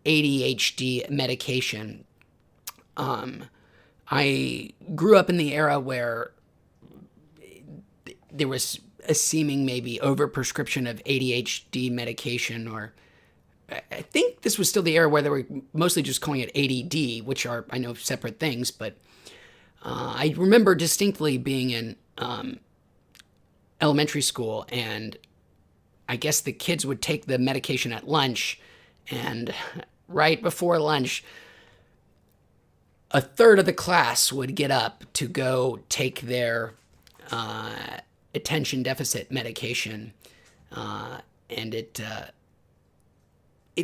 ADHD medication. I grew up in the era where there was a seeming maybe overprescription of ADHD medication, or I think this was still the era where they were mostly just calling it ADD, which are, I know, separate things, but I remember distinctly being in elementary school, and I guess the kids would take the medication at lunch, And right before lunch, a third of the class would get up to go take their attention deficit medication. And it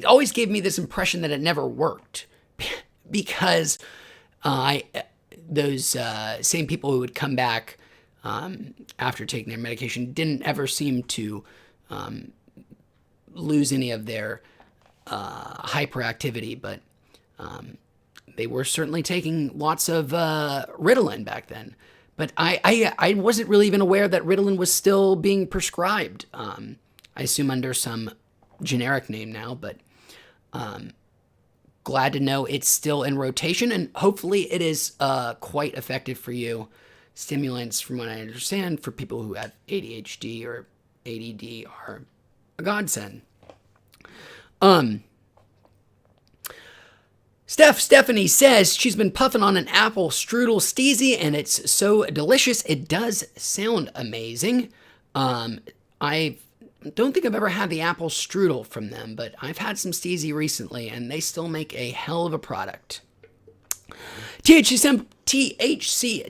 always gave me this impression that it never worked because those same people who would come back after taking their medication didn't ever seem to lose any of their hyperactivity, but they were certainly taking lots of Ritalin back then. But I wasn't really even aware that Ritalin was still being prescribed. I assume under some generic name now, but glad to know it's still in rotation, and hopefully it is quite effective for you. Stimulants, from what I understand, for people who have ADHD or ADD are a godsend. Stephanie says she's been puffing on an apple strudel steezy, and it's so delicious. It does sound amazing. I don't think I've ever had the apple strudel from them, but I've had some steezy recently, and they still make a hell of a product. THC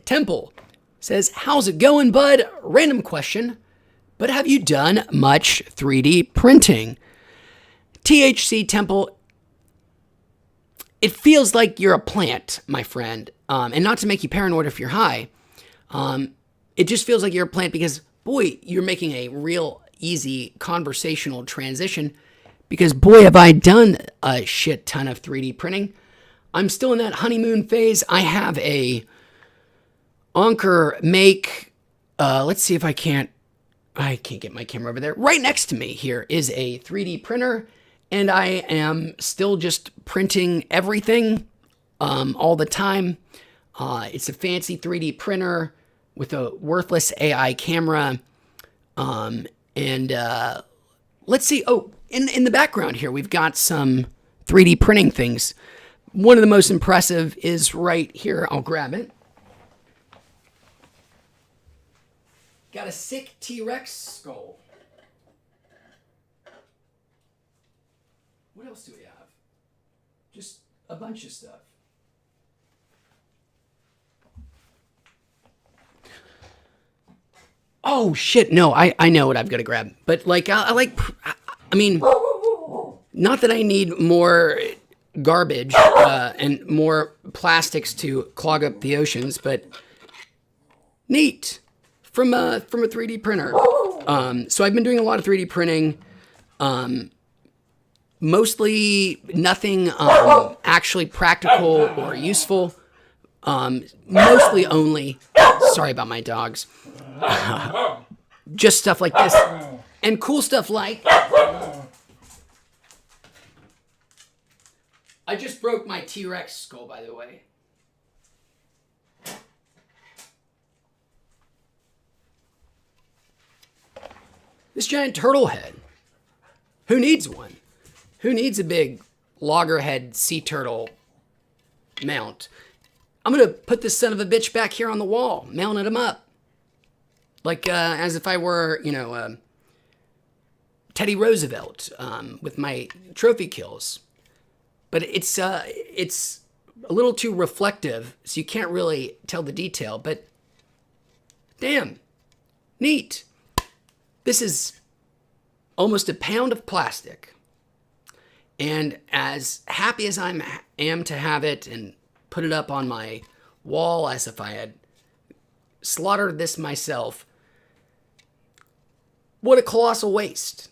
Temple says, how's it going, bud? Random question, but have you done much 3D printing? THC Temple, it feels like you're a plant, my friend. And not to make you paranoid if you're high. It just feels like you're a plant because, boy, you're making a real easy conversational transition. Because, boy, have I done a shit ton of 3D printing. I'm still in that honeymoon phase. I have a Anker make, let's see if I can't get my camera over there. Right next to me here is a 3D printer. And I am still just printing everything all the time. It's a fancy 3D printer with a worthless AI camera. And let's see. Oh, in the background here, we've got some 3D printing things. One of the most impressive is right here. I'll grab it. Got a sick T-Rex skull. What else do we have? Just a bunch of stuff. Oh, shit. No, I know what I've got to grab. But, like, I mean, not that I need more garbage and more plastics to clog up the oceans, but neat. From a 3D printer. So I've been doing a lot of 3D printing. Mostly nothing actually practical or useful. Mostly only, sorry about my dogs, just stuff like this. And cool stuff like, I just broke my T-Rex skull, by the way. This giant turtle head. Who needs one? Who needs a big loggerhead sea turtle mount? I'm going to put this son of a bitch back here on the wall, mounting him up. Like, as if I were, Teddy Roosevelt with my trophy kills. But it's a little too reflective, so you can't really tell the detail. But, damn, neat. This is almost a pound of plastic. And as happy as I am to have it and put it up on my wall as if I had slaughtered this myself, what a colossal waste.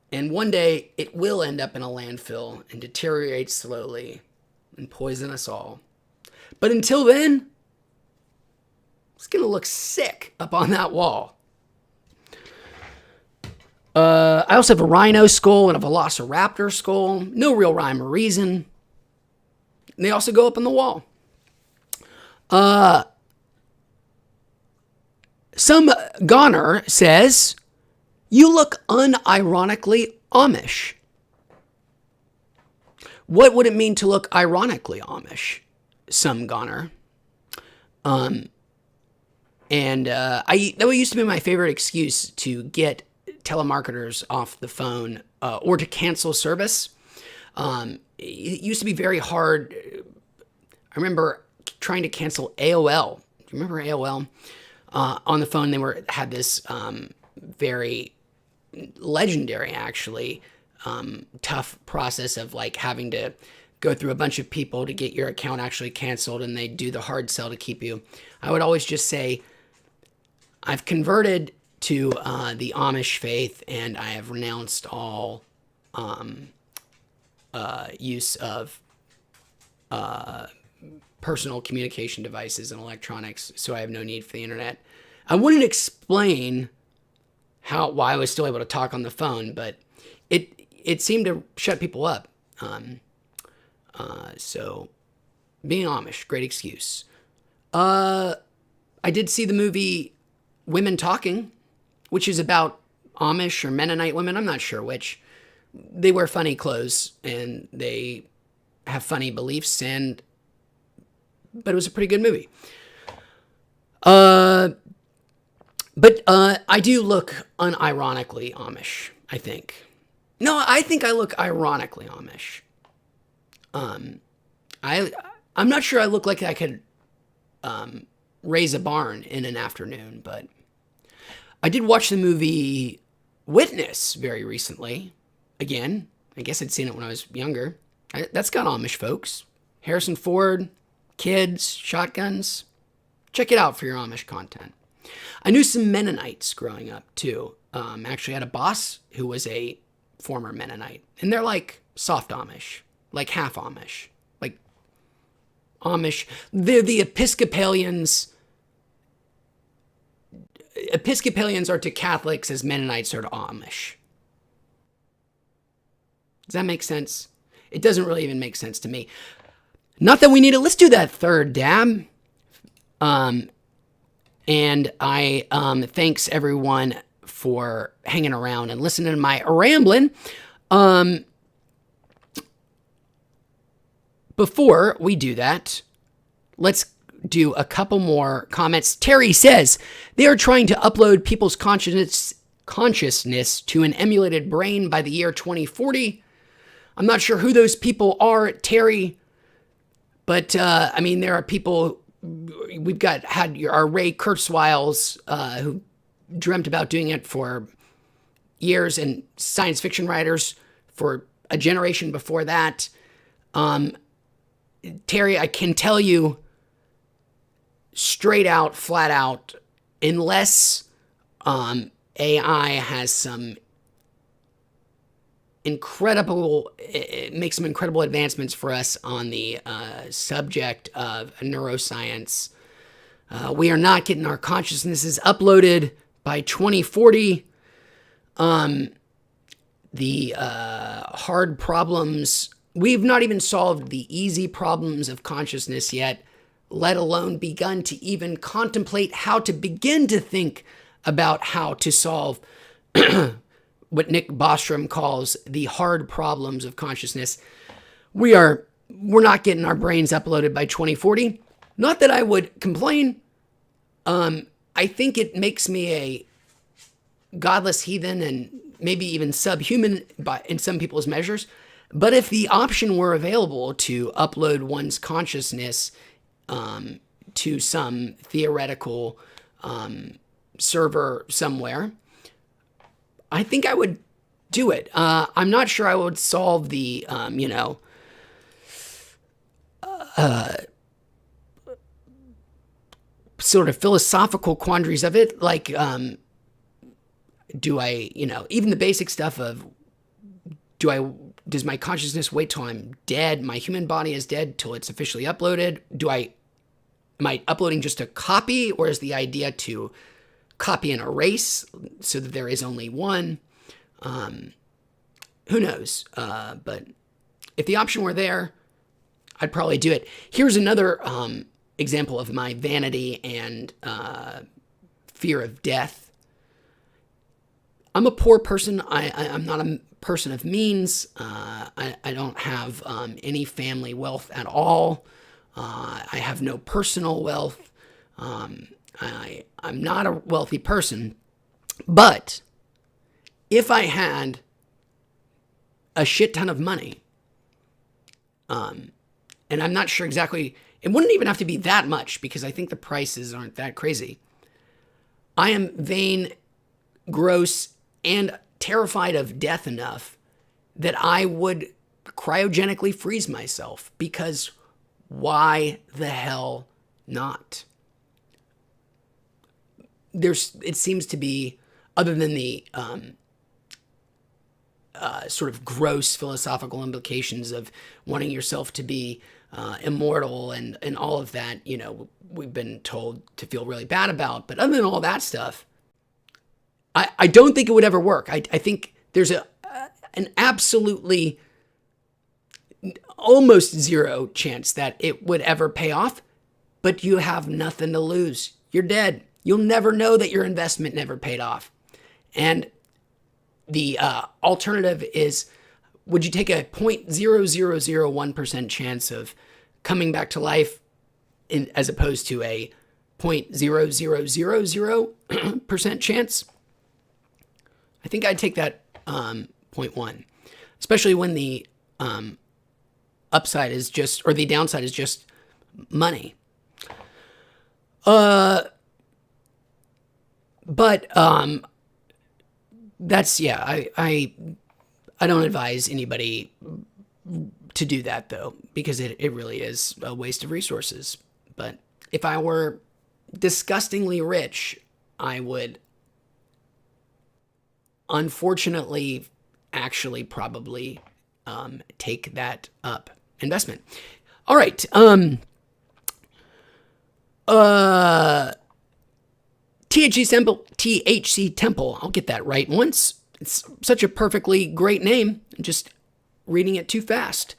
And one day it will end up in a landfill and deteriorate slowly and poison us all. But until then, it's going to look sick up on that wall. I also have a rhino skull and a velociraptor skull. No real rhyme or reason. They also go up on the wall. Some goner says, you look unironically Amish. What would it mean to look ironically Amish? Some goner. That used to be my favorite excuse to get telemarketers off the phone or to cancel service. It used to be very hard. I remember trying to cancel AOL. Do you remember AOL? On the phone, had this very legendary, actually, tough process of like having to go through a bunch of people to get your account actually canceled, and they do the hard sell to keep you. I would always just say, I've converted to the Amish faith, and I have renounced all use of personal communication devices and electronics, so I have no need for the internet. I wouldn't explain why I was still able to talk on the phone, but it seemed to shut people up. So being Amish, great excuse. I did see the movie Women Talking, which is about Amish or Mennonite women. I'm not sure which. They wear funny clothes and they have funny beliefs, but it was a pretty good movie. But I do look unironically Amish, I think. No, I think I look ironically Amish. I'm not sure I look like I could raise a barn in an afternoon, but I did watch the movie Witness very recently. Again, I guess I'd seen it when I was younger. That's got Amish folks. Harrison Ford, kids, shotguns. Check it out for your Amish content. I knew some Mennonites growing up, too. Actually had a boss who was a former Mennonite. And they're like soft Amish, like half Amish. Like Amish. They're the Episcopalians. Episcopalians are to Catholics as Mennonites are to Amish. Does that make sense? It doesn't really even make sense to me. Not that we need it. Let's do that third dab. And I thanks everyone for hanging around and listening to my rambling. Before we do that, let's do a couple more comments. Terry says they are trying to upload people's consciousness to an emulated brain by the year 2040. I'm not sure who those people are, Terry, but I mean, there are people. We've had our Ray Kurzweils who dreamt about doing it for years, and science fiction writers for a generation before that. Terry, I can tell you straight out, flat out, unless AI has some make some incredible advancements for us on the subject of neuroscience, we are not getting our consciousnesses uploaded by 2040. The hard problems, we've not even solved the easy problems of consciousness yet, let alone begun to even contemplate how to begin to think about how to solve what Nick Bostrom calls the hard problems of consciousness. We're not getting our brains uploaded by 2040. Not that I would complain. I think it makes me a godless heathen and maybe even subhuman in some people's measures. But if the option were available to upload one's consciousness to some theoretical server somewhere, I think I would do it. I'm not sure I would solve the, sort of philosophical quandaries of it. Like, do I, even the basic stuff of, does my consciousness wait till I'm dead? My human body is dead till it's officially uploaded. Am I uploading just a copy, or is the idea to copy and erase so that there is only one? Who knows? But if the option were there, I'd probably do it. Here's another example of my vanity and fear of death. I'm a poor person. I'm not a person of means. I don't have any family wealth at all. I have no personal wealth. I'm not a wealthy person. But if I had a shit ton of money, And I'm not sure exactly, it wouldn't even have to be that much because I think the prices aren't that crazy. I am vain, gross, and terrified of death enough that I would cryogenically freeze myself, because why the hell not? It seems to be, other than the sort of gross philosophical implications of wanting yourself to be immortal and all of that, we've been told to feel really bad about. But other than all that stuff, I don't think it would ever work. I think there's an absolutely almost zero chance that it would ever pay off, but you have nothing to lose. You're dead. You'll never know that your investment never paid off. And the alternative is, would you take a 0.0001% chance of coming back to life as opposed to a 0.0000% chance? I think I'd take that 0.1, especially when the upside is just, or the downside is just money. But that's, yeah, I don't advise anybody to do that, though, because it really is a waste of resources. But if I were disgustingly rich, I would unfortunately actually probably take that up investment. All right. THC Temple. I'll get that right once. It's such a perfectly great name. I'm just reading it too fast.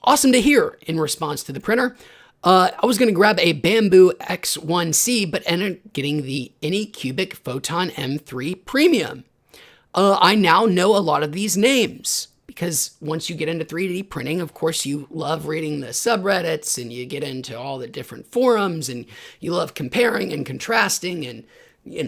Awesome to hear in response to the printer. I was going to grab a Bamboo X1C, but ended up getting the Anycubic Photon M3 Premium. I now know a lot of these names because once you get into 3D printing, of course, you love reading the subreddits and you get into all the different forums and you love comparing and contrasting and,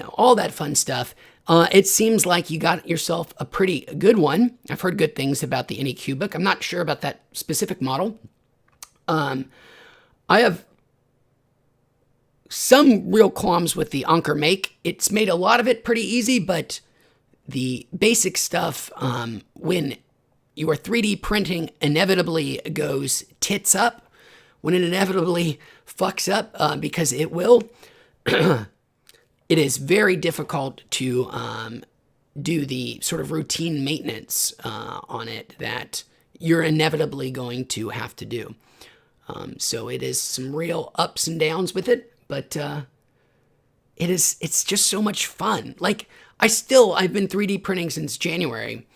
all that fun stuff. It seems like you got yourself a pretty good one. I've heard good things about the Anycubic. I'm not sure about that specific model. I have some real qualms with the Anker make. It's made a lot of it pretty easy, but the basic stuff, when your 3D printing inevitably goes tits up, when it inevitably fucks up, because it will, it is very difficult to do the sort of routine maintenance on it that you're inevitably going to have to do. So it is some real ups and downs with it, but it's just so much fun. Like, I've been 3D printing since January,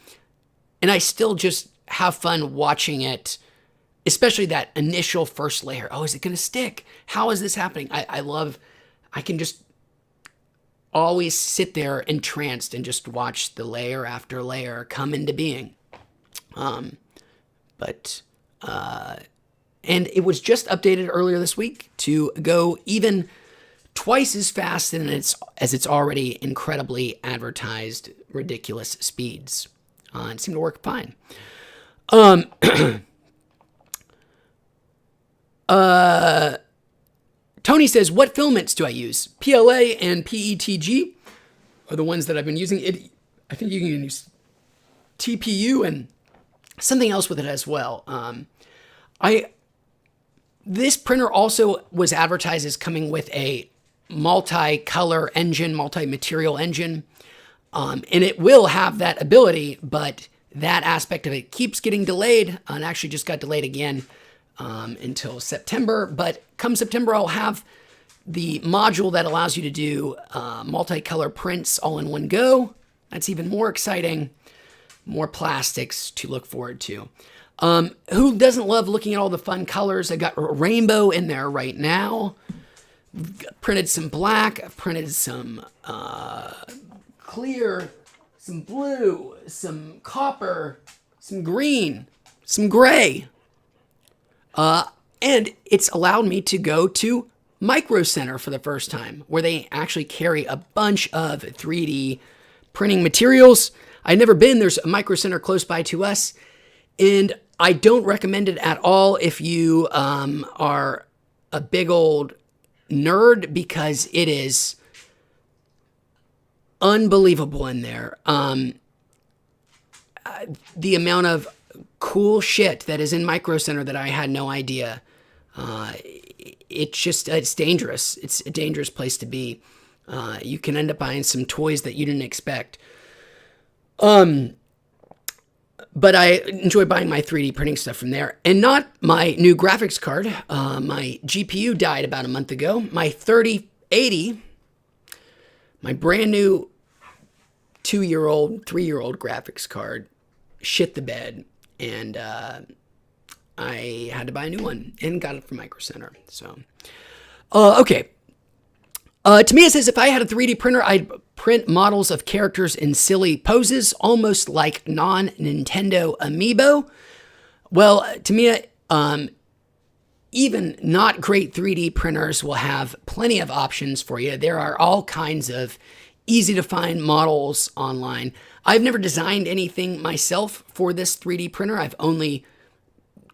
and I still just have fun watching it, especially that initial first layer. Oh, is it going to stick? How is this happening? I can just always sit there entranced and just watch the layer after layer come into being. And it was just updated earlier this week to go even twice as fast as it's already incredibly advertised ridiculous speeds. It seemed to work fine. Tony says, what filaments do I use? PLA and PETG are the ones that I've been using. I think you can use TPU and something else with it as well. This printer also was advertised as coming with a multi-color engine, multi-material engine. And it will have that ability, but that aspect of it keeps getting delayed, and actually just got delayed again until September. But come September, I'll have the module that allows you to do multicolor prints all in one go. That's even more exciting. More plastics to look forward to. Who doesn't love looking at all the fun colors? I got a rainbow in there right now. Printed some black. I've printed some clear, some blue, some copper, some green, some gray. And it's allowed me to go to Micro Center for the first time, where they actually carry a bunch of 3D printing materials. I'd never been. There's a Micro Center close by to us. And I don't recommend it at all if you are a big old nerd, because it is unbelievable in there. The amount of cool shit that is in Micro Center that I had no idea. It's dangerous. It's a dangerous place to be. You can end up buying some toys that you didn't expect. But I enjoy buying my 3D printing stuff from there. And not my new graphics card. My GPU died about a month ago. My 3080, my brand new 2-year-old, 3-year-old graphics card, shit the bed. And I had to buy a new one and got it from Micro Center. So, okay. To me, it says, if I had a 3D printer, I'd print models of characters in silly poses, almost like non-Nintendo amiibo. Well, to me, even not great 3D printers will have plenty of options for you. There are all kinds of easy-to-find models online. I've never designed anything myself for this 3D printer. I've only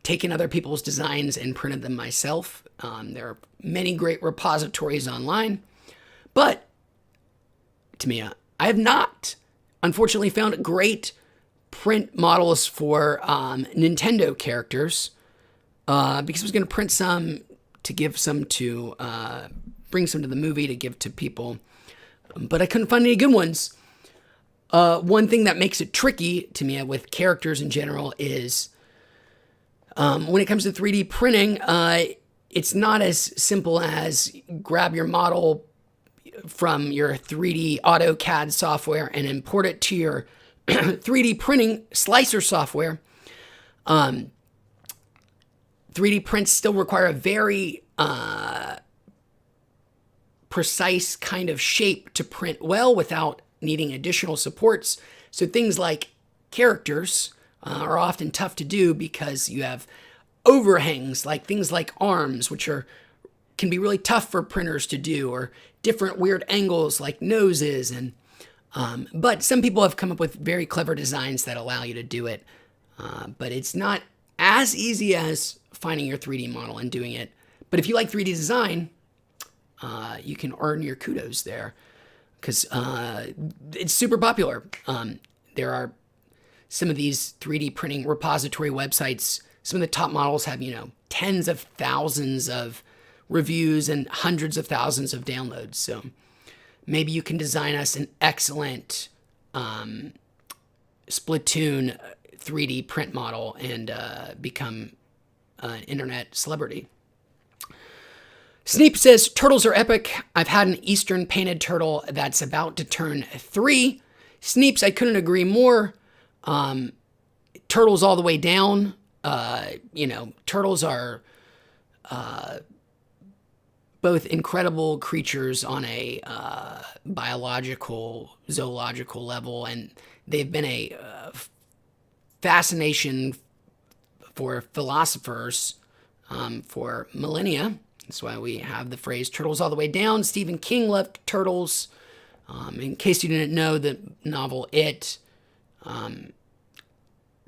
taken other people's designs and printed them myself. There are many great repositories online. But, to me, I have not, unfortunately, found great print models for Nintendo characters, because I was going to print some to give some to, bring some to the movie to give to people, but I couldn't find any good ones. One thing that makes it tricky to me with characters in general is when it comes to 3D printing, it's not as simple as grab your model from your 3D AutoCAD software and import it to your 3D printing slicer software. 3D prints still require a very precise kind of shape to print well without needing additional supports. So things like characters are often tough to do because you have overhangs, like things like arms, which can be really tough for printers to do, or different weird angles like noses. And but some people have come up with very clever designs that allow you to do it. But it's not as easy as finding your 3D model and doing it. But if you like 3D design, you can earn your kudos there, because it's super popular. There are some of these 3D printing repository websites. Some of the top models have, tens of thousands of reviews and hundreds of thousands of downloads. So maybe you can design us an excellent Splatoon 3D print model and become an internet celebrity. Sneep says, turtles are epic. I've had an Eastern painted turtle that's about to turn 3. Sneeps, I couldn't agree more. Turtles all the way down. Turtles are both incredible creatures on a biological, zoological level, and they've been a fascination for philosophers for millennia. That's why we have the phrase turtles all the way down. Stephen King loved turtles. In case you didn't know, the novel It,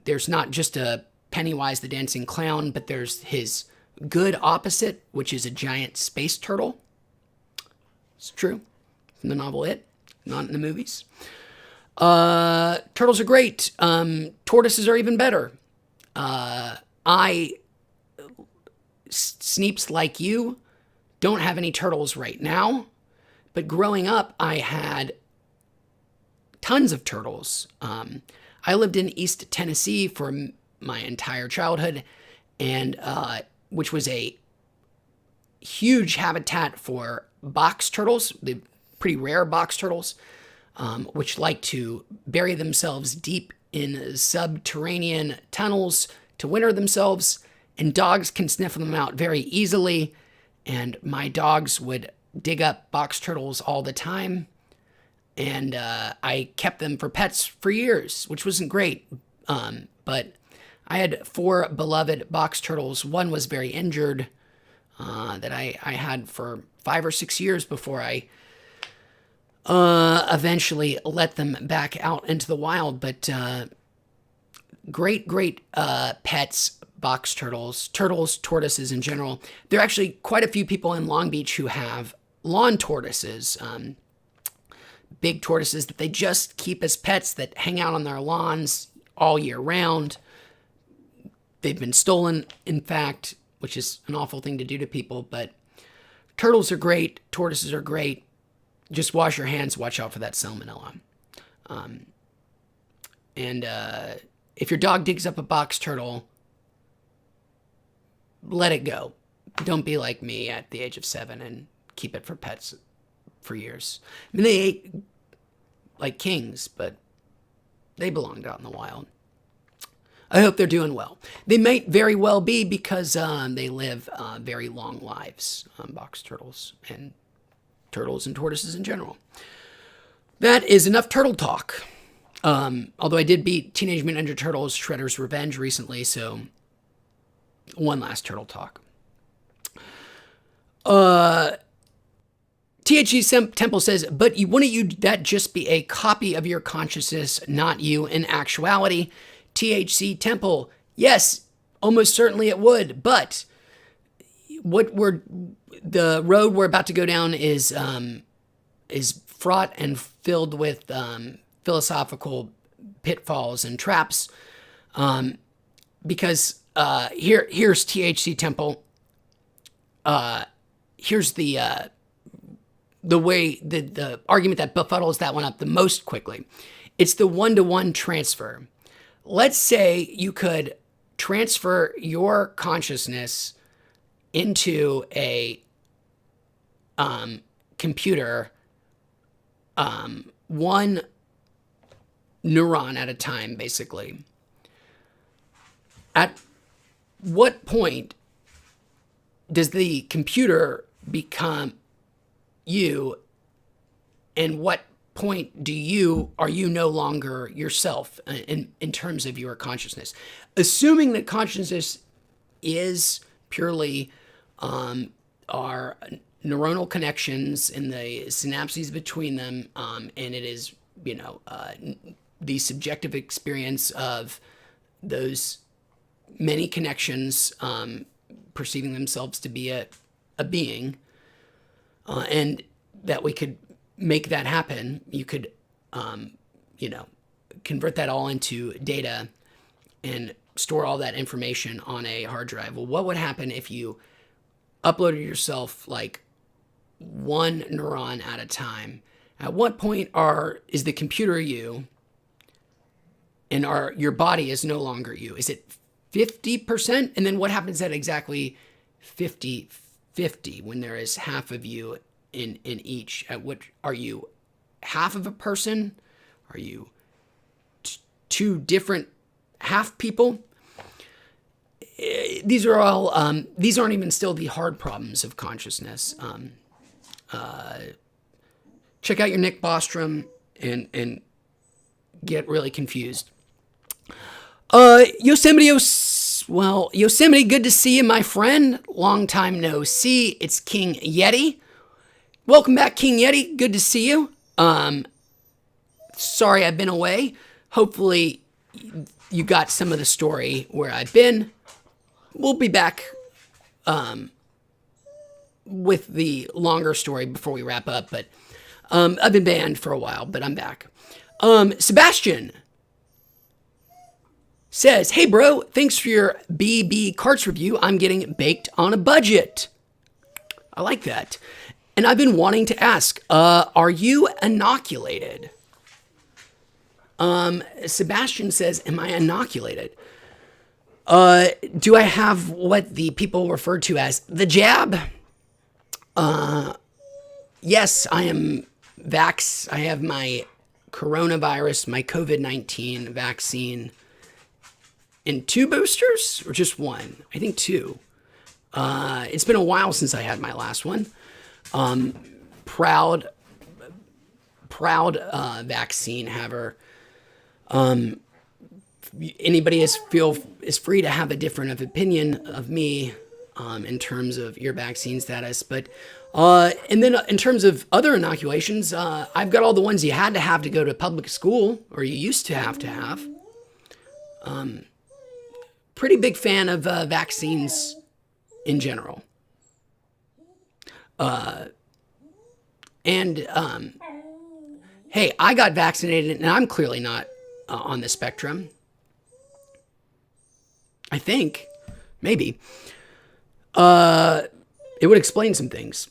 there's not just a Pennywise the Dancing Clown, but there's his good opposite, which is a giant space turtle. It's true. From the novel It, not in the movies. Turtles are great. Tortoises are even better. Sneeps, like you, don't have any turtles right now, but growing up, I had tons of turtles. I lived in East Tennessee for my entire childhood, and which was a huge habitat for box turtles, the pretty rare box turtles, which like to bury themselves deep in subterranean tunnels to winter themselves, and dogs can sniff them out very easily, and my dogs would dig up box turtles all the time, and I kept them for pets for years, which wasn't great, but I had 4 beloved box turtles. One was very injured that I had for 5 or 6 years before I eventually let them back out into the wild. But Great, great pets, box turtles, tortoises in general. There are actually quite a few people in Long Beach who have lawn tortoises, big tortoises that they just keep as pets that hang out on their lawns all year round. They've been stolen, in fact, which is an awful thing to do to people, but turtles are great. Tortoises are great. Just wash your hands. Watch out for that salmonella. And if your dog digs up a box turtle, let it go. Don't be like me at the age of 7 and keep it for pets for years. I mean, they ate like kings, but they belonged out in the wild. I hope they're doing well. They might very well be because they live very long lives, box turtles and tortoises in general. That is enough turtle talk. Although I did beat Teenage Mutant Ninja Turtles Shredder's Revenge recently, so one last turtle talk. THC Temple says, but wouldn't you that just be a copy of your consciousness, not you in actuality? THC Temple, yes, almost certainly it would, but the road we're about to go down is fraught and filled with philosophical pitfalls and traps, because here's THC Temple. Here's the way the argument that befuddles that one up the most quickly. It's the one-to-one transfer. Let's say you could transfer your consciousness into a computer, one neuron at a time, basically. At what point does the computer become you, and what point are you no longer yourself in terms of your consciousness? Assuming that consciousness is purely our neuronal connections and the synapses between them, and it is, the subjective experience of those many connections perceiving themselves to be a being, and that we could make that happen. You could, convert that all into data and store all that information on a hard drive. Well, what would happen if you uploaded yourself like one neuron at a time? At what point is the computer you, and your body is no longer you? Is it 50%? And then what happens at exactly 50-50 when there is half of you in each? At what are you, half of a person? Are you two different half people? These are all these aren't even still the hard problems of consciousness. Check out your Nick Bostrom and get really confused. Yosemite, good to see you, my friend. Long time no see. It's King Yeti. Welcome back, King Yeti. Good to see you. Sorry I've been away. Hopefully you got some of the story where I've been. We'll be back with the longer story before we wrap up, but I've been banned for a while, but I'm back. Sebastian says, hey bro, thanks for your BB Carts review. I'm getting baked on a budget. I like that. And I've been wanting to ask, are you inoculated? Sebastian says, am I inoculated? Do I have what the people refer to as the jab? Yes, I am I have my coronavirus, my COVID-19 vaccine in 2 boosters or just 1? I think 2. It's been a while since I had my last one. Proud vaccine haver. Anybody is free to have a different opinion of me in terms of your vaccine status, but and then in terms of other inoculations, I've got all the ones you had to have to go to public school, or you used to have. Pretty big fan of vaccines in general. Hey, I got vaccinated and I'm clearly not on the spectrum. I think. Maybe. It would explain some things.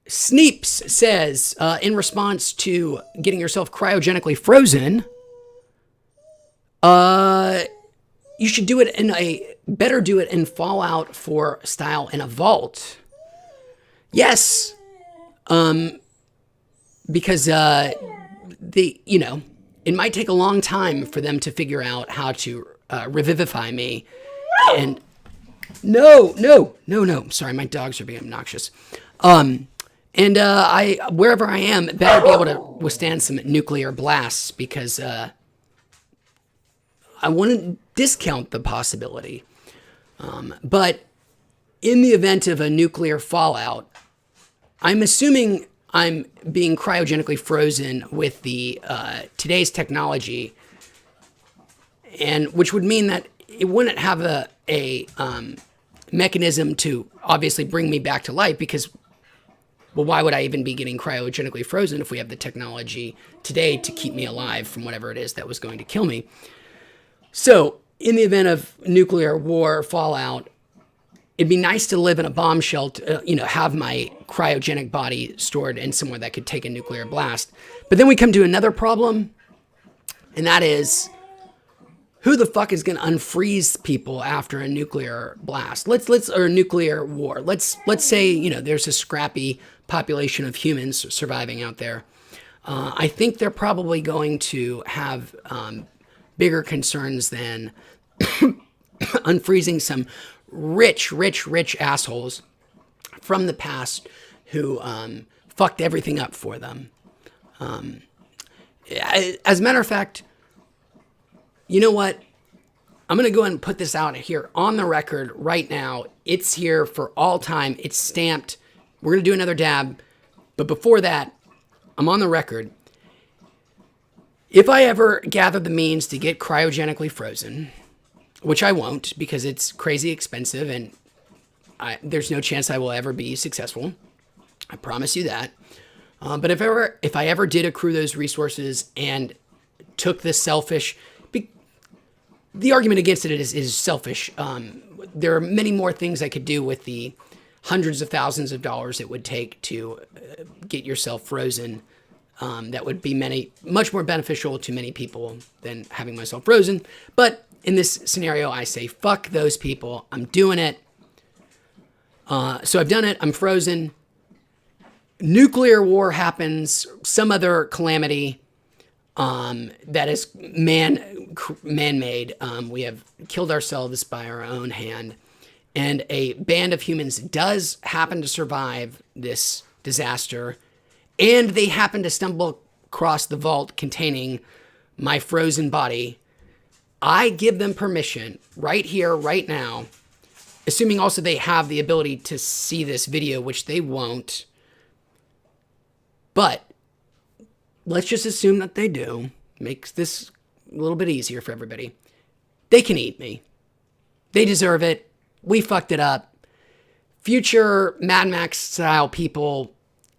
Sneeps says, in response to getting yourself cryogenically frozen, you should do it better do it in Fallout 4 style in a vault. Yes. Because, it might take a long time for them to figure out how to revivify me. And no. Sorry, my dogs are being obnoxious. Wherever I am, better be able to withstand some nuclear blasts because I wouldn't discount the possibility. But in the event of a nuclear fallout, I'm assuming I'm being cryogenically frozen with the today's technology, and which would mean that it wouldn't have a mechanism to obviously bring me back to life because, well, why would I even be getting cryogenically frozen if we have the technology today to keep me alive from whatever it is that was going to kill me? So, in the event of nuclear war fallout, it'd be nice to live in a bomb shelter, have my cryogenic body stored in somewhere that could take a nuclear blast. But then we come to another problem, and that is, who the fuck is going to unfreeze people after a nuclear blast? Or a nuclear war. Let's say, there's a scrappy population of humans surviving out there. I think they're probably going to have bigger concerns than unfreezing some rich assholes from the past who fucked everything up for them. As a matter of fact, you know what? I'm going to go ahead and put this out here on the record right now. It's here for all time. It's stamped. We're going to do another dab. But before that, I'm on the record. If I ever gather the means to get cryogenically frozen, which I won't because it's crazy expensive and there's no chance I will ever be successful. I promise you that. But if I ever did accrue those resources and took this selfish, the argument against it is selfish. There are many more things I could do with the hundreds of thousands of dollars it would take to get yourself frozen. That would be much more beneficial to many people than having myself frozen. But in this scenario, I say, fuck those people. I'm doing it. So I've done it. I'm frozen. Nuclear war happens. Some other calamity that is man-made. We have killed ourselves by our own hand. And a band of humans does happen to survive this disaster. And they happen to stumble across the vault containing my frozen body. I give them permission right here, right now, assuming also they have the ability to see this video, which they won't. But let's just assume that they do. Makes this a little bit easier for everybody. They can eat me. They deserve it. We fucked it up. Future Mad Max style people,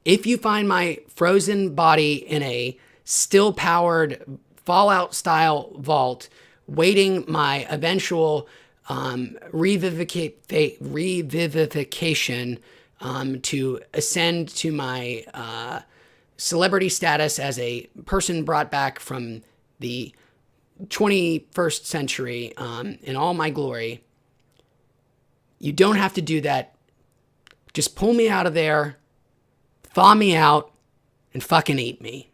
if you find my frozen body in a still powered Fallout style vault, waiting my eventual revivification to ascend to my celebrity status as a person brought back from the 21st century in all my glory. You don't have to do that. Just pull me out of there, thaw me out, and fucking eat me.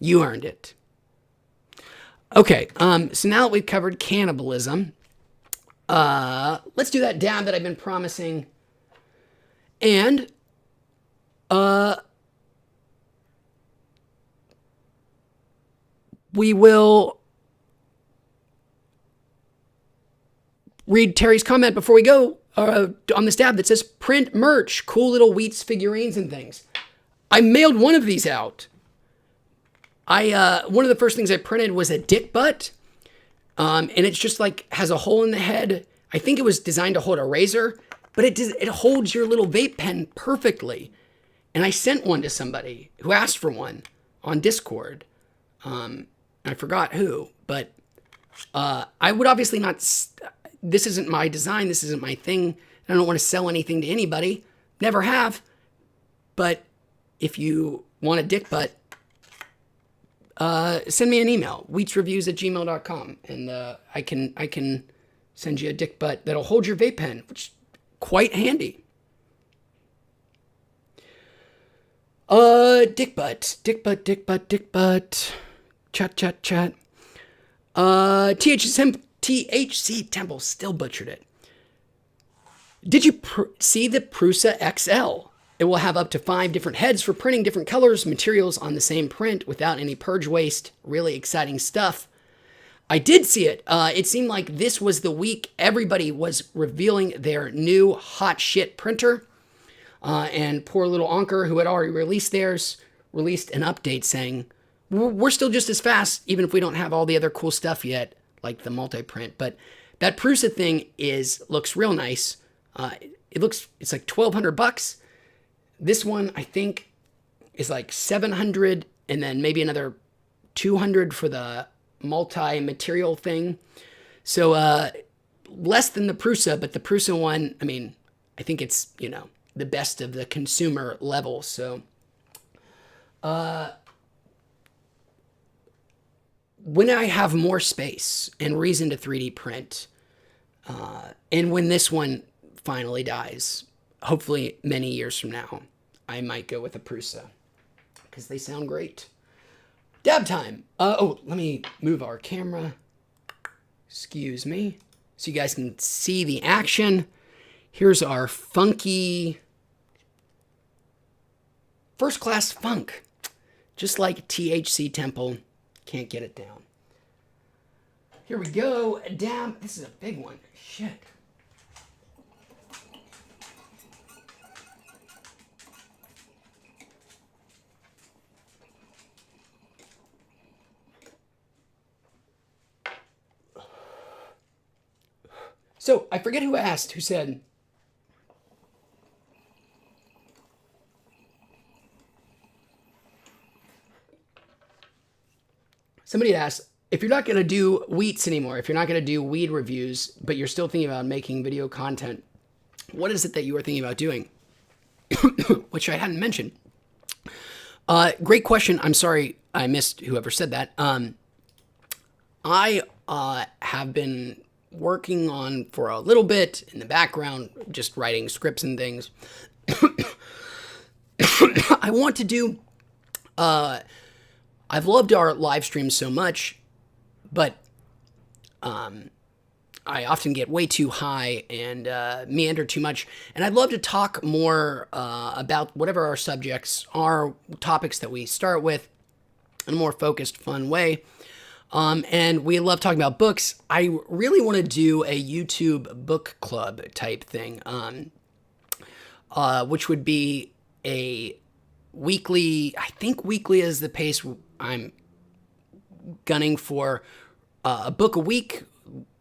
You earned it. Okay, so now that we've covered cannibalism, let's do that dab that I've been promising. And, we will read Terry's comment before we go on this dab that says print merch, cool little Wheats figurines and things. I mailed one of these out. One of the first things I printed was a dick butt. And it's just like has a hole in the head. I think it was designed to hold a razor, but it holds your little vape pen perfectly. And I sent one to somebody who asked for one on Discord. I forgot who, but I would obviously not. This isn't my design. This isn't my thing. I don't want to sell anything to anybody. Never have. But if you want a dick butt, send me an email, wheatsreviews@gmail.com, and I can send you a dick butt that'll hold your vape pen, which is quite handy. Dick butt. Chat. THC Temple still butchered it. Did you see the Prusa XL? It will have up to 5 different heads for printing different colors, materials on the same print without any purge waste. Really exciting stuff. I did see it. It seemed like this was the week everybody was revealing their new hot shit printer. And poor little Anker, who had already released theirs, released an update saying, we're still just as fast, even if we don't have all the other cool stuff yet, like the multi-print. But that Prusa thing looks real nice. It's like $1,200. This one, I think, is like $700, and then maybe another $200 for the multi-material thing. So less than the Prusa, but the Prusa one, I mean, I think it's, the best of the consumer level. So when I have more space and reason to 3D print, and when this one finally dies, hopefully many years from now, I might go with a Prusa because they sound great. Dab time. Let me move our camera. Excuse me. So you guys can see the action. Here's our funky first class funk. Just like THC Temple. Can't get it down. Here we go. Dab. This is a big one. Shit. So I forget who asked, who said, somebody asked, if you're not going to do wheats anymore, if you're not going to do weed reviews, but you're still thinking about making video content, what is it that you are thinking about doing? Which I hadn't mentioned. Great question. I'm sorry I missed whoever said that. I have been working on for a little bit in the background, just writing scripts and things. I want to do, I've loved our live streams so much, but I often get way too high and meander too much. And I'd love to talk more about whatever our subjects are, topics that we start with in a more focused, fun way. And we love talking about books. I really want to do a YouTube book club type thing, which would be a weekly, I think weekly is the pace I'm gunning for. A book a week.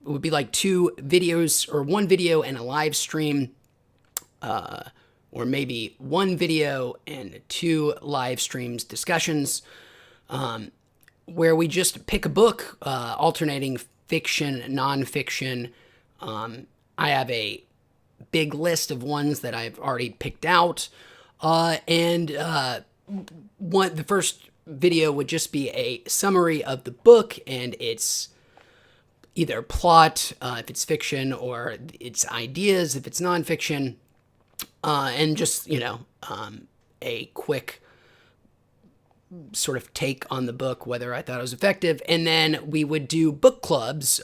It would be like 2 videos or 1 video and a live stream, or maybe 1 video and 2 live streams discussions, where we just pick a book, alternating fiction, nonfiction. I have a big list of ones that I've already picked out. The first video would just be a summary of the book and its either plot, if it's fiction, or its ideas, if it's nonfiction, and just, a quick sort of take on the book, whether I thought it was effective. And then we would do book clubs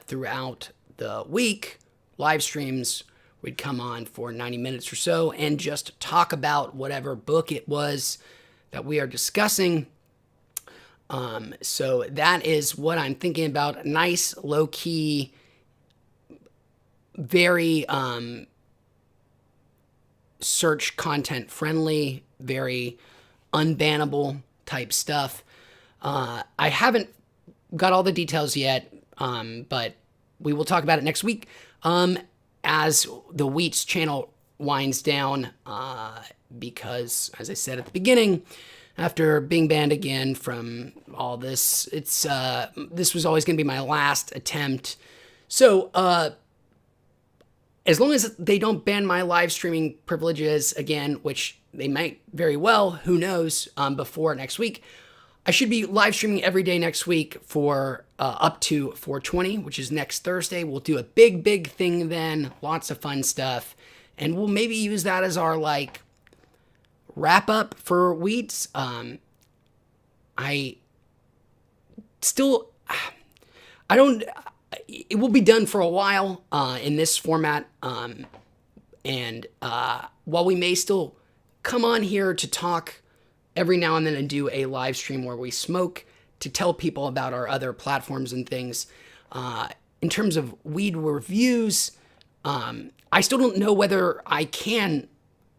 throughout the week, live streams. We'd come on for 90 minutes or so and just talk about whatever book it was that we are discussing. So that is what I'm thinking about. Nice, low-key, very search content friendly, very unbannable type stuff. I haven't got all the details yet, but we will talk about it next week as the Wheats channel winds down because, as I said at the beginning, after being banned again from all this, this was always going to be my last attempt. So as long as they don't ban my live streaming privileges again, which they might very well, who knows, before next week, I should be live streaming every day next week for up to 420, which is next Thursday. We'll do a big thing then, lots of fun stuff, and we'll maybe use that as our like wrap up for Wheats. I don't. It will be done for a while in this format, and while we may still come on here to talk every now and then and do a live stream where we smoke to tell people about our other platforms and things. In terms of weed reviews, I still don't know whether I can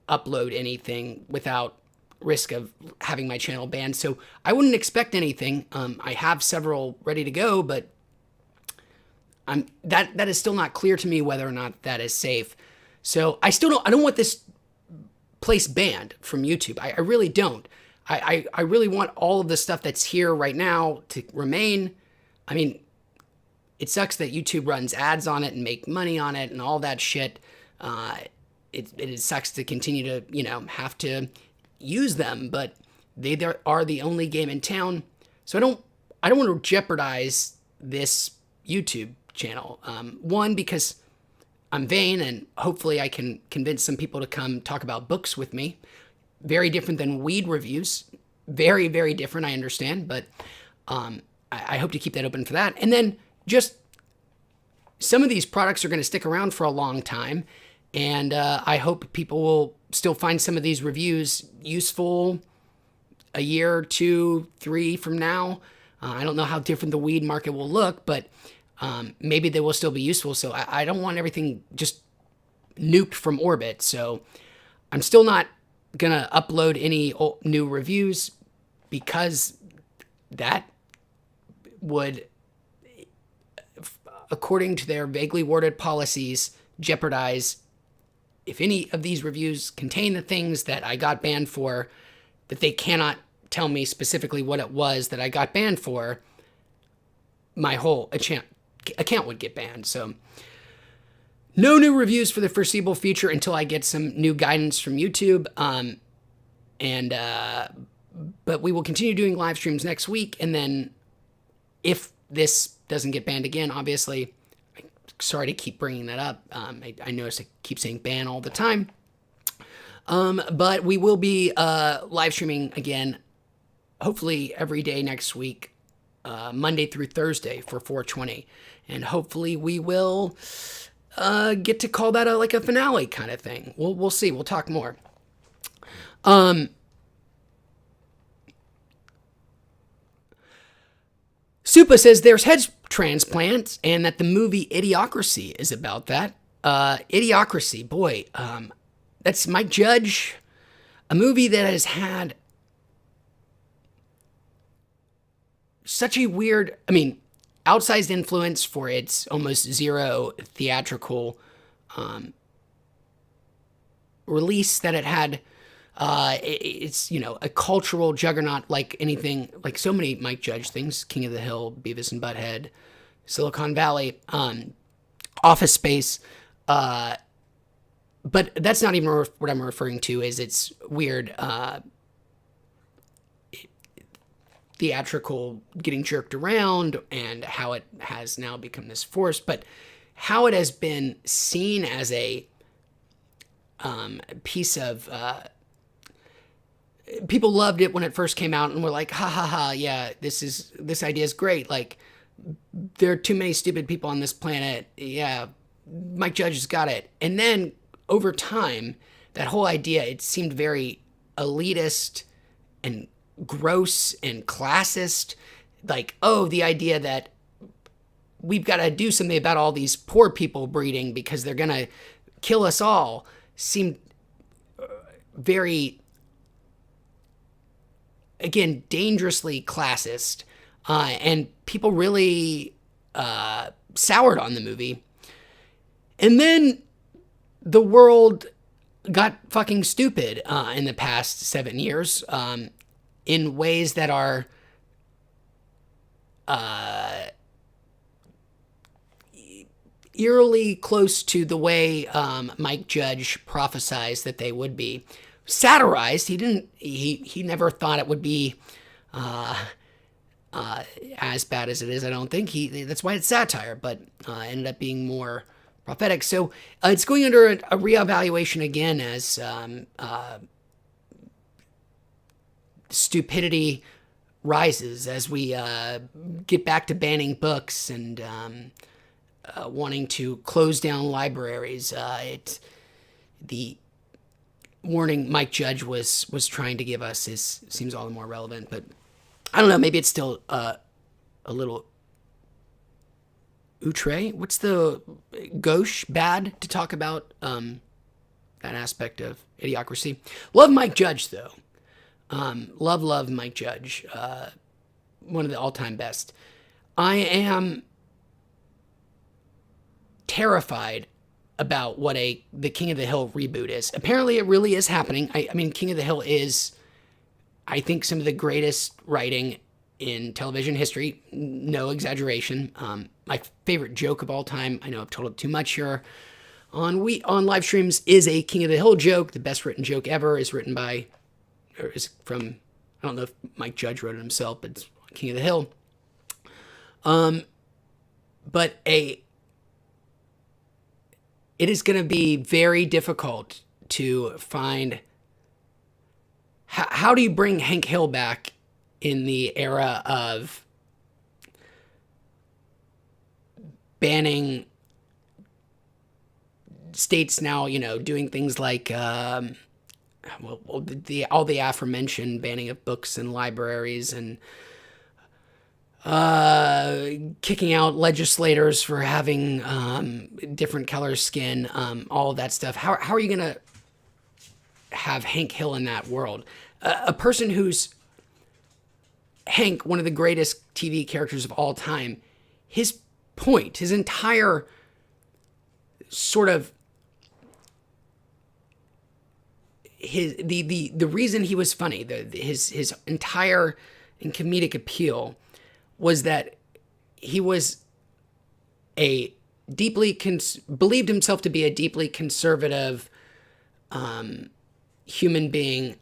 upload anything without risk of having my channel banned. So I wouldn't expect anything. I have several ready to go, but that is still not clear to me whether or not that is safe. So I don't want this place banned from YouTube. I really don't. I really want all of the stuff that's here right now to remain. I mean, it sucks that YouTube runs ads on it and make money on it and all that shit. It sucks to continue to, have to use them, but they are the only game in town. So I don't want to jeopardize this YouTube channel. One, because I'm vain and hopefully I can convince some people to come talk about books with me. Very different than weed reviews. Very, very different, I understand, but I hope to keep that open for that. And then just some of these products are going to stick around for a long time, and I hope people will still find some of these reviews useful a year, 2, 3 from now. I don't know how different the weed market will look, but maybe they will still be useful. So I don't want everything just nuked from orbit. So I'm still not going to upload any new reviews because that would, according to their vaguely worded policies, jeopardize if any of these reviews contain the things that I got banned for, that they cannot tell me specifically what it was that I got banned for, my whole account would get banned. So no new reviews for the foreseeable future until I get some new guidance from YouTube. But we will continue doing live streams next week. And then if this doesn't get banned again, obviously, sorry to keep bringing that up. I notice I keep saying ban all the time. But we will be live streaming again, hopefully every day next week, Monday through Thursday for 420. And hopefully we will get to call that like a finale kind of thing. We'll see. We'll talk more. Supa says there's head transplants and that the movie Idiocracy is about that. Idiocracy, boy, that's Mike Judge, a movie that has had such a weird, outsized influence for its almost zero theatrical release that it had. It's, a cultural juggernaut like anything, like so many Mike Judge things, King of the Hill, Beavis and Butthead, Silicon Valley, Office Space. But that's not even what I'm referring to is its weird theatrical getting jerked around and how it has now become this force, but how it has been seen as a piece of people loved it when it first came out and were like, ha ha ha, yeah, this idea is great. Like, there are too many stupid people on this planet. Yeah, Mike Judge has got it. And then over time, that whole idea, it seemed very elitist and gross and classist. Like, oh, the idea that we've got to do something about all these poor people breeding because they're going to kill us all seemed very again, dangerously classist, and people really soured on the movie. And then the world got fucking stupid in the past 7 years in ways that are eerily close to the way Mike Judge prophesized that they would be. Satirized. He never thought it would be as bad as it is. I don't think that's why it's satire, but ended up being more prophetic. So it's going under a reevaluation again as stupidity rises, as we get back to banning books and wanting to close down libraries. The warning Mike Judge was trying to give us seems all the more relevant, but I don't know, maybe it's still a little outre. What's the gauche bad to talk about that aspect of Idiocracy? Love Mike Judge, though. Love Mike Judge. One of the all-time best. I am terrified about what the King of the Hill reboot is. Apparently, it really is happening. I mean, King of the Hill is, I think, some of the greatest writing in television history. No exaggeration. My favorite joke of all time, I know I've told it too much here on live streams, is a King of the Hill joke. The best written joke ever is written by, or is from, I don't know if Mike Judge wrote it himself, but it's King of the Hill. But it is going to be very difficult to find. How do you bring Hank Hill back in the era of banning states now, doing things like, all the aforementioned banning of books and libraries and kicking out legislators for having different color skin, all of that stuff. How are you going to have Hank Hill in that world? A person who's Hank, one of the greatest TV characters of all time, his entire sort of the reason he was funny, his entire and comedic appeal was that he was believed himself to be a deeply conservative human being,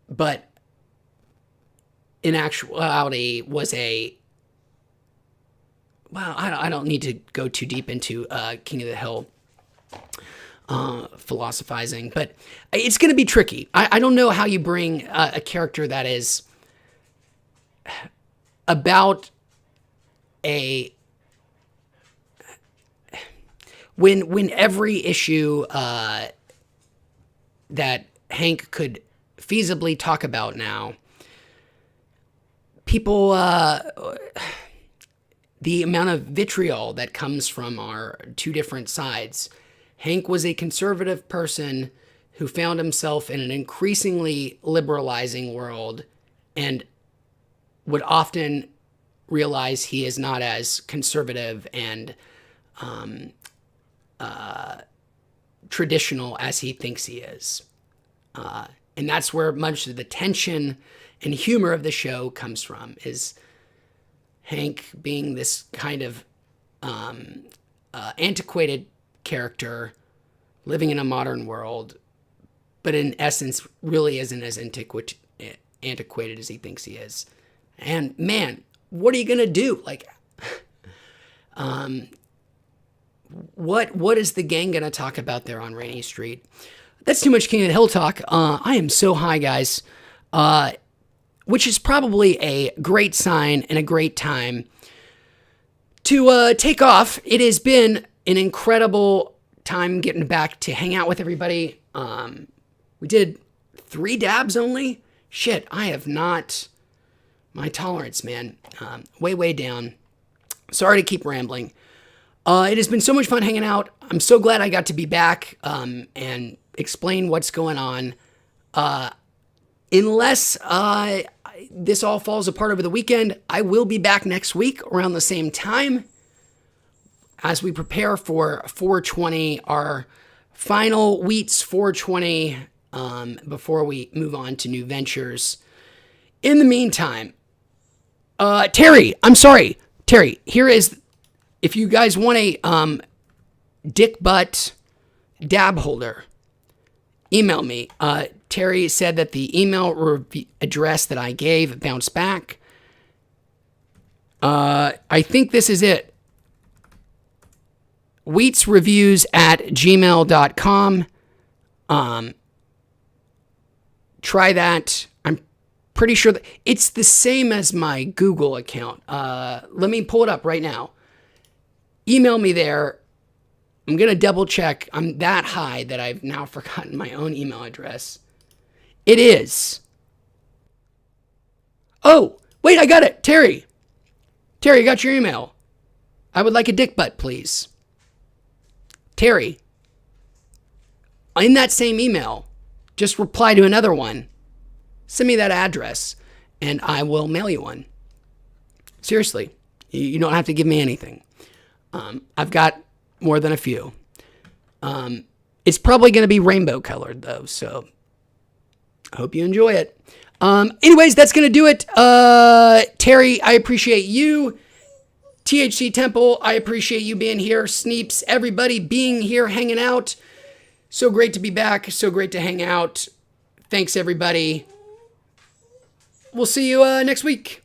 but in actuality was I don't need to go too deep into King of the Hill philosophizing, but it's going to be tricky. I don't know how you bring a character that is about when every issue that Hank could feasibly talk about now, people, the amount of vitriol that comes from our two different sides. Hank was a conservative person who found himself in an increasingly liberalizing world and would often realize he is not as conservative and traditional as he thinks he is. And that's where much of the tension and humor of the show comes from, is Hank being this kind of antiquated character living in a modern world, but in essence really isn't as antiquated as he thinks he is. And man, what are you gonna do? Like, what is the gang gonna talk about there on Rainy Street? That's too much King of the Hill talk. I am so high, guys, which is probably a great sign and a great time to take off. It has been an incredible time getting back to hang out with everybody. We did 3 dabs only. Shit, I have not. My tolerance, man, way down. Sorry to keep rambling. It has been so much fun hanging out. I'm so glad I got to be back and explain what's going on. unless this all falls apart over the weekend, I will be back next week around the same time as we prepare for 420, our final Wheats 420, before we move on to new ventures. In the meantime, Terry, I'm sorry. Terry, here is, if you guys want a dick butt dab holder, email me. Terry said that the email address that I gave bounced back. I think this is it. wheatsreviews@gmail.com. Try that. I'm pretty sure that it's the same as my Google account. Let me pull it up right now. Email me there. I'm going to double check. I'm that high that I've now forgotten my own email address. It is. Oh, wait, I got it. Terry, I got your email. I would like a dick butt, please. Terry, in that same email, just reply to another one. Send me that address, and I will mail you one. Seriously, you don't have to give me anything. I've got more than a few. It's probably going to be rainbow colored, though, so I hope you enjoy it. Anyways, that's going to do it. Terry, I appreciate you. THC Temple, I appreciate you being here. Sneeps, everybody being here, hanging out. So great to be back. So great to hang out. Thanks, everybody. We'll see you next week.